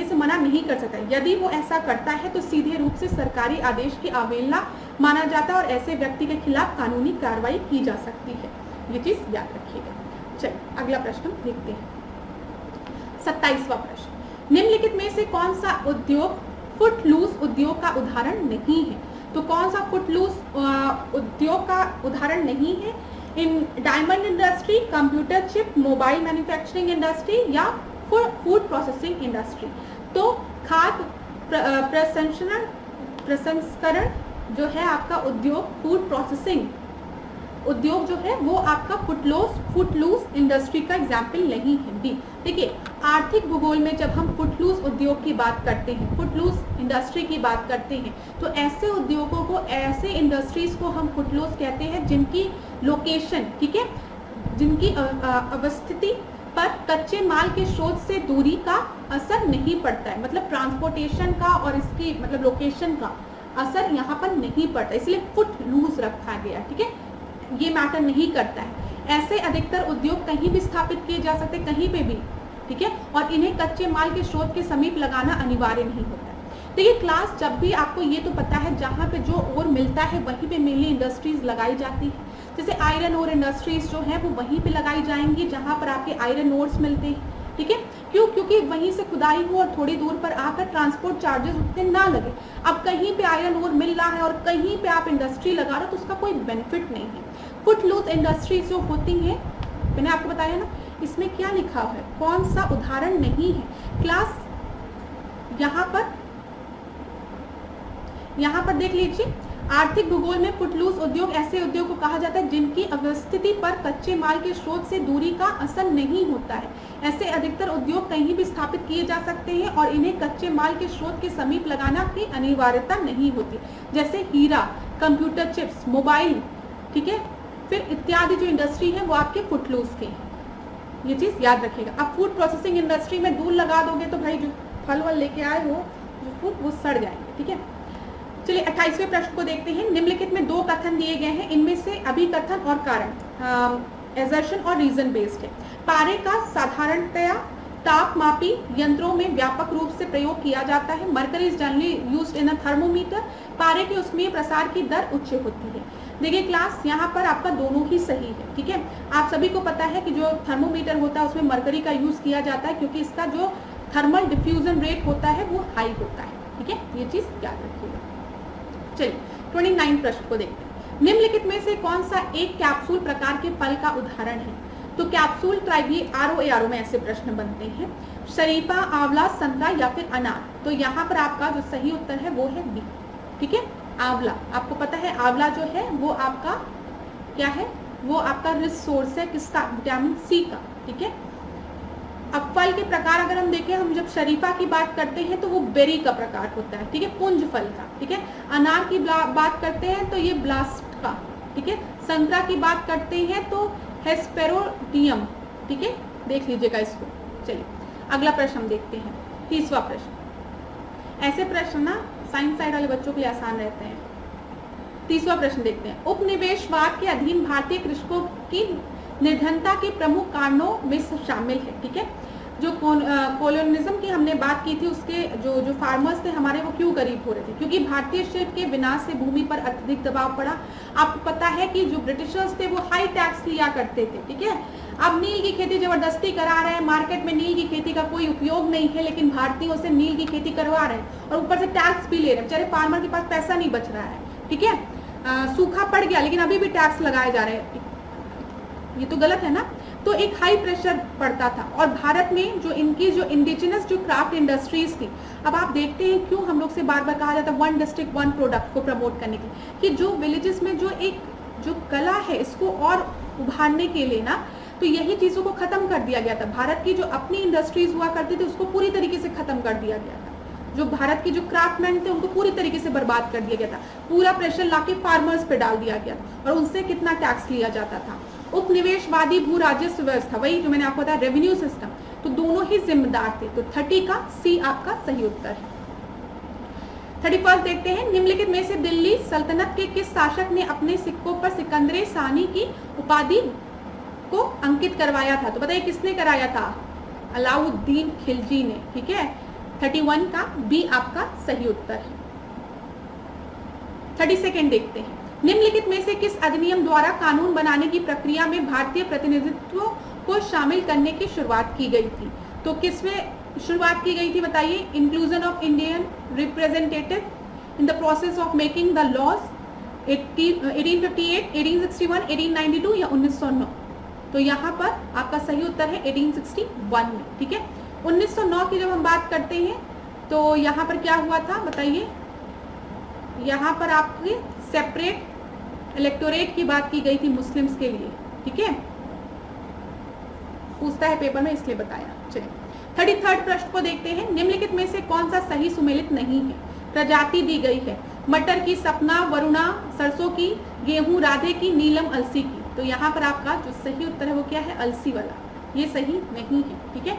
से मना नहीं कर सकता। यदि वो ऐसा करता है तो सीधे रूप से सरकारी आदेश की अवहेलना माना जाता है और ऐसे व्यक्ति के खिलाफ कानूनी कार्रवाई की जा सकती है। ये चीज याद रखिएगा। चलिए अगला प्रश्न देखते हैं, 27वां प्रश्न, निम्नलिखित में से कौन सा उद्योग फुटलूज उद्योग का उदाहरण नहीं है? तो कौन सा फुटलूज उद्योग का उदाहरण नहीं है? In diamond industry, computer chip, mobile manufacturing industry या फूड प्रोसेसिंग इंडस्ट्री। तो खाद्य प्रसंस्करण जो है आपका उद्योग, फूड प्रोसेसिंग उद्योग जो है वो आपका फुटलूज इंडस्ट्री का एग्जाम्पल नहीं है। डी। देखिए आर्थिक भूगोल में जब हम फुटलूज उद्योग की बात करते हैं, फुटलूज इंडस्ट्री की बात करते हैं, तो ऐसे उद्योगों को, ऐसे इंडस्ट्रीज को हम फुटलूज कहते हैं जिनकी लोकेशन, ठीक है, जिनकी अवस्थिति पर कच्चे माल के स्रोत से दूरी का असर नहीं पड़ता है। मतलब ट्रांसपोर्टेशन का और इसकी मतलब लोकेशन का असर यहाँ पर नहीं पड़ता, इसलिए फुटलूज रखा गया, ठीक है। ये मैटर नहीं करता है। ऐसे अधिकतर उद्योग कहीं भी स्थापित किए जा सकते, कहीं पे भी, ठीक है, और इन्हें कच्चे माल के स्रोत के समीप लगाना अनिवार्य नहीं होता है। तो ये क्लास जब भी आपको ये तो पता है जहाँ पे जो ओर मिलता है वहीं पे मेनली इंडस्ट्रीज लगाई जाती है। जैसे आयरन ओर इंडस्ट्रीज जो है वो वहीं पे लगाई जाएंगी जहाँ पर आपके आयरन ओर्स मिलते हैं, ठीक है। क्यों? क्योंकि वहीं से खुदाई हो और थोड़ी दूर पर आकर ट्रांसपोर्ट चार्जेस उतने ना लगे। अब कहीं पे आयरन ओर मिल रहा है और कहीं पे आप इंडस्ट्री लगा रहे हो तो उसका कोई बेनिफिट नहीं है। फुटलूज इंडस्ट्रीज जो होती हैं, मैंने आपको बताया ना, इसमें क्या लिखा है, कौन सा उदाहरण नहीं है क्लास। यहाँ पर देख लीजिए, आर्थिक भूगोल में फुटलूज उद्योग ऐसे उद्योग को कहा जाता है जिनकी अवस्थिति पर कच्चे माल के स्रोत से दूरी का असर नहीं होता है। ऐसे अधिकतर उद्योग कहीं भी स्थापित किए जा सकते हैं और इन्हें कच्चे माल के स्रोत के समीप लगाना की अनिवार्यता नहीं होती। जैसे हीरा, कंप्यूटर चिप्स, मोबाइल, ठीक है, फिर इत्यादि जो इंडस्ट्री है वो आपके फुटलूज के हैं। ये चीज याद रखिएगा। अब फूड प्रोसेसिंग इंडस्ट्री में दूर लगा दोगे तो भाई जो फल वल लेके आए हो जो फूड वो सड़ जाएंगे, ठीक है। चलिए 28वें प्रश्न को देखते हैं। निम्नलिखित में दो कथन दिए गए हैं, इनमें से अभिकथन और कारण एजर्शन और रीजन बेस्ड है। पारे का साधारणतया तापमापी यंत्रों में व्यापक रूप से प्रयोग किया जाता है। Mercury is generally used in a thermometer. पारे के उष्मीय प्रसार की दर उच्च होती है। देखिए क्लास, यहाँ पर आपका दोनों ही सही है, ठीक है। आप सभी को पता है कि जो थर्मोमीटर होता है उसमें मरकरी का यूज किया जाता है, क्योंकि इसका जो थर्मल डिफ्यूजन रेट होता है वो हाई होता है, ठीक है, ये चीज याद रखिएगा। चलिए 29 प्रश्न को देखते हैं। निम्नलिखित में से कौन सा एक कैप्सूल प्रकार के फल का उदाहरण है? तो कैप्सूल ट्राइबी आरो में ऐसे प्रश्न बनते हैं, शरीफा, आंवला, संतरा या फिर अनार। तो यहाँ पर आपका जो सही उत्तर है वो है बी, ठीक है, आंवला। आपको पता है आंवला जो है वो आपका क्या है, वो आपका रिच सोर्स है किसका, विटामिन सी का, ठीक है। अब फल के प्रकार अगर हम देखें, हम जब शरीफा की बात करते हैं तो वो बेरी का प्रकार होता है, ठीक है, पुंज फल का, ठीक है। अनार की बात करते हैं तो ये ब्लास्ट का, ठीक है। संतरा की बात करते हैं तो हेस्पेरोडियम, ठीक है, देख लीजिएगा इसको। चलिए अगला प्रश्न हम देखते हैं, 30वां प्रश्न। ऐसे प्रश्न ना साइंस साइड वाले बच्चों के लिए आसान रहते हैं। 30वां प्रश्न देखते हैं। उपनिवेशवाद के अधीन भारतीय कृषकों की निर्धनता के प्रमुख कारणों में शामिल है, ठीक है। जो कॉलोनिज्म की हमने बात की थी, उसके जो फार्मर्स थे हमारे वो क्यों गरीब हो रहे थे? क्योंकि भारतीय शिल्प के विनाश से भूमि पर अत्यधिक दबाव पड़ा। आपको पता है कि जो ब्रिटिशर्स थे वो हाई टैक्स लिया करते थे, ठीक है। अब नील की खेती जबरदस्ती करा रहे हैं, मार्केट में नील की खेती का कोई उपयोग नहीं है, लेकिन भारतीयों से नील की खेती करवा रहे हैं और ऊपर से टैक्स भी ले रहे हैं। बेचारे फार्मर के पास पैसा नहीं बच रहा है, ठीक है। सूखा पड़ गया लेकिन अभी भी टैक्स लगाए जा रहे हैं, ये तो गलत है ना। तो एक हाई प्रेशर पड़ता था। और भारत में जो इनकी जो इंडिजिनस जो क्राफ्ट इंडस्ट्रीज थी, अब आप देखते हैं क्यों हम लोग से बार बार कहा जाता है वन डिस्ट्रिक्ट वन प्रोडक्ट को प्रमोट करने की, कि जो विलेजेस में जो कला है इसको और उभारने के लिए ना, तो यही चीजों को खत्म कर दिया गया था। भारत की जो अपनी इंडस्ट्रीज हुआ करती थी उसको पूरी तरीके से खत्म कर दिया गया था। जो भारत के जो क्राफ्टमैन थे उनको पूरी तरीके से बर्बाद कर दिया गया था। पूरा प्रेशर लाके फार्मर्स पे डाल दिया गया था और उनसे कितना टैक्स लिया जाता था। उपनिवेशवादी भू राजस्व व्यवस्था, वही जो मैंने आपको बताया रेवेन्यू सिस्टम, तो दोनों ही जिम्मेदार थे। तो 30 का सी आपका सही उत्तर है। 31 देखते हैं। निम्नलिखित में से दिल्ली सल्तनत के किस शासक ने अपने सिक्कों पर सिकंदरे सानी की उपाधि को अंकित करवाया था? तो बताइए किसने कराया था? अलाउद्दीन खिलजी ने, ठीक है। 31 का बी आपका सही उत्तर है। 32 देखते हैं। निम्नलिखित में से किस अधिनियम द्वारा कानून बनाने की प्रक्रिया में भारतीय प्रतिनिधित्व को शामिल करने की शुरुआत की गई थी? तो किसमें शुरुआत की गई थी बताइए? Inclusion of Indian representative in the process of making the laws, 1858, 1861, 1892 या 1909? तो यहाँ पर आपका सही उत्तर है 1861 में, ठीक है। 1909 की जब हम बात करते हैं तो यहाँ पर क्या हुआ था बताइए? यहाँ पर आपके सेपरेट इलेक्टोरेट की बात की गई थी मुस्लिम्स के लिए, ठीक है, पूछता है पेपर में इसलिए बताया। चलिए 33rd प्रश्न को देखते हैं। निम्नलिखित में से कौन सा सही सुमेलित नहीं है? प्रजाति दी गई है मटर की, सपना, वरुणा, सरसों की, गेहूं, राधे की, नीलम, अलसी की। तो यहाँ पर आपका जो सही उत्तर है वो क्या है? अलसी वाला, ये सही नहीं है, ठीक है।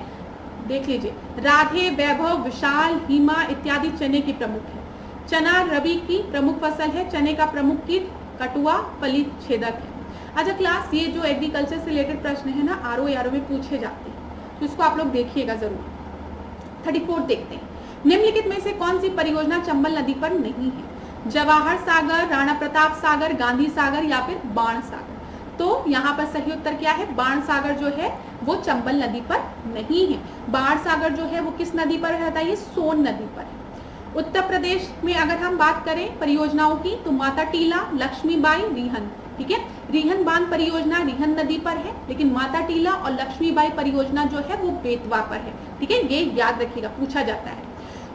देख लीजिए, राधे, वैभव, विशाल, हिमा इत्यादि चने की प्रमुख है। चना रबी की प्रमुख फसल है। चने का प्रमुख कीट कटुआ फली छेदक है। अच्छा क्लास, ये जो एग्रीकल्चर से रिलेटेड प्रश्न है ना आरओ में पूछे जाते हैं, तो इसको आप लोग देखिएगा जरूर। 34 देखते हैं। निम्नलिखित में से कौन सी परियोजना चंबल नदी पर नहीं है? जवाहर सागर, राणा प्रताप सागर, गांधी सागर या फिर बाण सागर? तो यहाँ पर सही उत्तर क्या है? बाण सागर जो है वो चंबल नदी पर नहीं है। बाण सागर जो है वो किस नदी पर है बताइए? सोन नदी पर है। उत्तर प्रदेश में अगर हम बात करें परियोजनाओं की तो माता टीला, लक्ष्मीबाई, रिहन, ठीक है। रिहन बांध परियोजना रिहन नदी पर है, लेकिन माता टीला और लक्ष्मीबाई परियोजना जो है वो बेतवा पर है, ठीक है, ये याद रखिएगा, पूछा जाता है।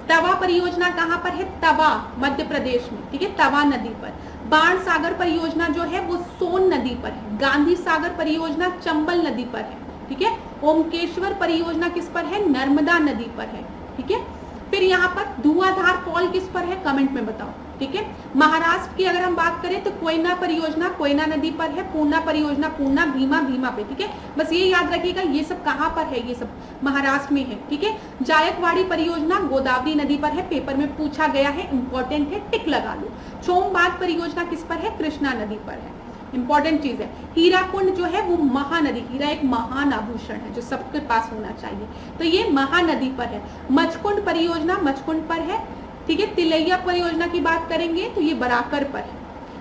तवा परियोजना कहाँ पर है? तवा मध्य प्रदेश में, ठीक है, तवा नदी पर। बाण सागर परियोजना जो है वो सोन नदी पर है। गांधी सागर परियोजना चंबल नदी पर है, ठीक है। ओमकेश्वर परियोजना किस पर है? नर्मदा नदी पर है, ठीक है। फिर यहाँ पर धुआंधार फॉल किस पर है? कमेंट में बताओ, ठीक है। महाराष्ट्र की अगर हम बात करें तो कोयना परियोजना कोयना नदी पर है, पूर्णा परियोजना पूर्णा, भीमा भीमा पे, ठीक है। बस ये याद रखिएगा ये सब कहाँ पर है, ये सब महाराष्ट्र में है, ठीक है। जायकवाड़ी परियोजना गोदावरी नदी पर है, पेपर में पूछा गया है, इंपॉर्टेंट है, टिक लगा लो। चोमबाग परियोजना किस पर है, कृष्णा नदी पर है, इंपॉर्टेंट चीज है। हीराकुंड जो है वो महानदी, हीरा एक महान आभूषण है जो सबके पास होना चाहिए, तो ये महानदी पर है। मचकुंड परियोजना मचकुंड पर है, ठीक है। तिलैया परियोजना की बात करेंगे तो ये बराकर पर है।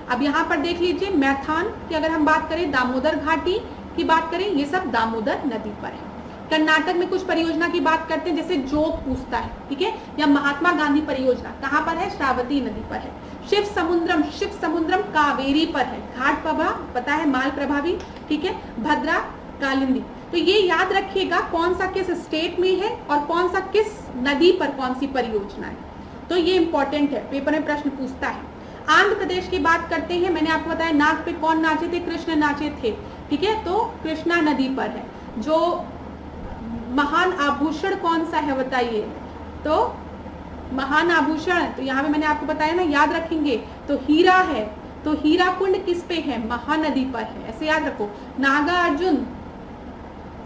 अब यहाँ पर देख लीजिए मैथान की अगर हम बात करें, दामोदर घाटी की बात करें, ये सब दामोदर नदी पर है। कर्नाटक में कुछ परियोजना की बात करते हैं जैसे जोग पूछता है, ठीक है, या महात्मा गांधी परियोजना कहाँ पर है, श्रावती नदी पर है। शिव समुद्रम कावेरी पर है। घाट प्रभा पता है माल प्रभावी, ठीक है, भद्रा कालिंदी। तो ये याद रखिएगा कौन सा किस स्टेट में है और कौन सा किस नदी पर कौन सी परियोजना है, तो ये इंपॉर्टेंट है, पेपर में प्रश्न पूछता है। आंध्र प्रदेश की बात करते हैं, मैंने आपको बताया नाग पे कौन नाचे थे, कृष्ण नाचे थे, ठीक है, तो कृष्णा नदी पर है। जो महान आभूषण कौन सा है बताइए, तो महान आभूषण, तो यहाँ पे मैंने आपको बताया ना, याद रखेंगे तो हीरा है, तो हीराकुंड किस पे है, महानदी पर है, ऐसे याद रखो। नागार्जुन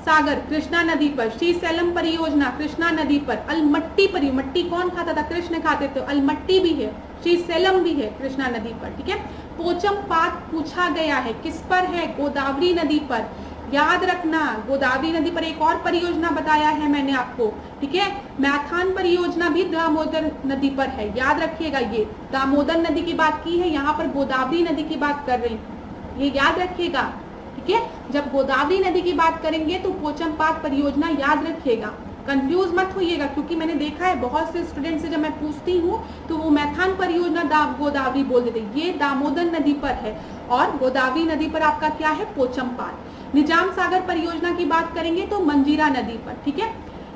सागर कृष्णा नदी पर। श्रीशैलम परियोजना कृष्णा नदी पर। अलमट्टी परियोजना, मट्टी कौन खाता था, कृष्ण खाते थे, अलमट्टी भी है, श्रीशैलम भी है कृष्णा नदी पर, ठीक है। पोचम पात पूछा गया है किस पर है, गोदावरी नदी पर, याद रखना गोदावरी नदी पर एक और परियोजना बताया है मैंने आपको, ठीक है। मैथान परियोजना भी दामोदर नदी पर है, याद रखिएगा, ये दामोदर नदी की बात की है, यहाँ पर गोदावरी नदी की बात कर रही हूँ, ये याद रखिएगा, ठीक है। जब गोदावरी नदी की बात करेंगे तो पोचमपात परियोजना याद रखिएगा, कंफ्यूज मत होइएगा, क्योंकि मैंने देखा है बहुत से स्टूडेंट से जब मैं पूछती हूँ तो वो मैथान परियोजना गोदावरी बोल देते, ये दामोदर नदी पर है और गोदावरी नदी पर आपका क्या है, पोचमपात। निजाम सागर परियोजना की बात करेंगे तो मंजीरा नदी पर, ठीक है।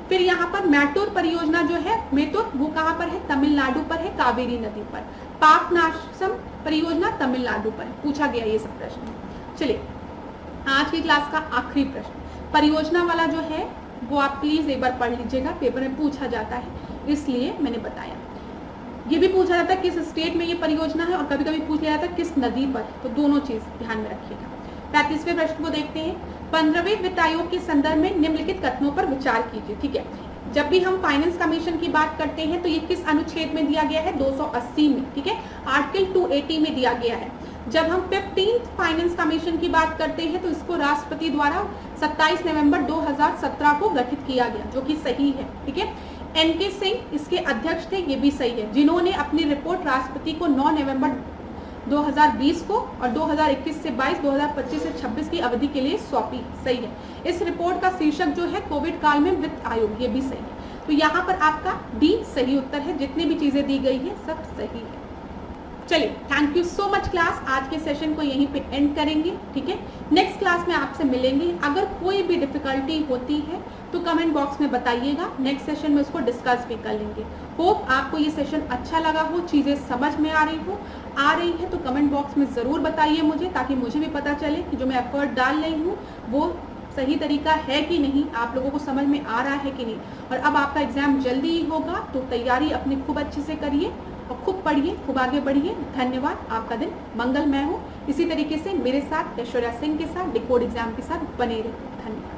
फिर यहाँ पर मैटूर परियोजना जो है, मेटूर वो कहाँ पर है, तमिलनाडु पर है, कावेरी नदी पर। पापनाशम परियोजना तमिलनाडु पर पूछा गया ये सब प्रश्न। चलिए आज की क्लास का आखिरी प्रश्न, परियोजना वाला जो है वो आप प्लीज एक बार पढ़ लीजिएगा, पेपर में पूछा जाता है इसलिए मैंने बताया। ये भी पूछा जाता है किस स्टेट में ये परियोजना है और कभी कभी पूछ लिया जाता है किस नदी पर, तो दोनों चीज ध्यान में रखिएगा। 35वें प्रश्न को देखते हैं। 15वें वित्त आयोग के संदर्भ में निम्नलिखित कथनों पर विचार कीजिए, ठीक है। जब भी हम फाइनेंस कमीशन की बात करते हैं तो ये किस अनुच्छेद में दिया गया है, 280 में, ठीक है, आर्टिकल 280 में दिया गया है। जब हम 15th फाइनेंस कमीशन की बात करते हैं तो इसको राष्ट्रपति द्वारा 27 नवंबर 2017 को गठित किया गया, जो कि सही है, ठीक है। एनके सिंह इसके अध्यक्ष थे, ये भी सही है, जिन्होंने अपनी रिपोर्ट राष्ट्रपति को 9 नवंबर 2020 को और 2021 से 22, 2025 से 26 की अवधि के लिए सौंपी, सही है। इस रिपोर्ट का शीर्षक जो है कोविड काल में वित्त आयोग, ये भी सही है। तो यहाँ पर आपका डी सही उत्तर है, जितनी भी चीजें दी गई है सब सही है। चलिए thank you so much class, आज के सेशन को यहीं पे एंड करेंगे, ठीक है। नेक्स्ट क्लास में आपसे मिलेंगे, अगर कोई भी डिफिकल्टी होती है तो कमेंट बॉक्स में बताइएगा, नेक्स्ट सेशन में उसको डिस्कस भी कर लेंगे। होप आपको ये सेशन अच्छा लगा हो, चीजें समझ में आ रही है तो कमेंट बॉक्स में जरूर बताइए मुझे, ताकि मुझे भी पता चले कि जो मैं एफर्ट डाल रही हूँ वो सही तरीका है कि नहीं, आप लोगों को समझ में आ रहा है कि नहीं। और अब आपका एग्जाम जल्दी ही होगा तो तैयारी अपनी खूब अच्छे से करिए और खूब पढ़िए, खूब आगे बढ़िए। धन्यवाद, आपका दिन मंगलमय हो। इसी तरीके से मेरे साथ ऐश्वर्या सिंह के साथ डिकोड एग्जाम के साथ बने रहिए। धन्यवाद।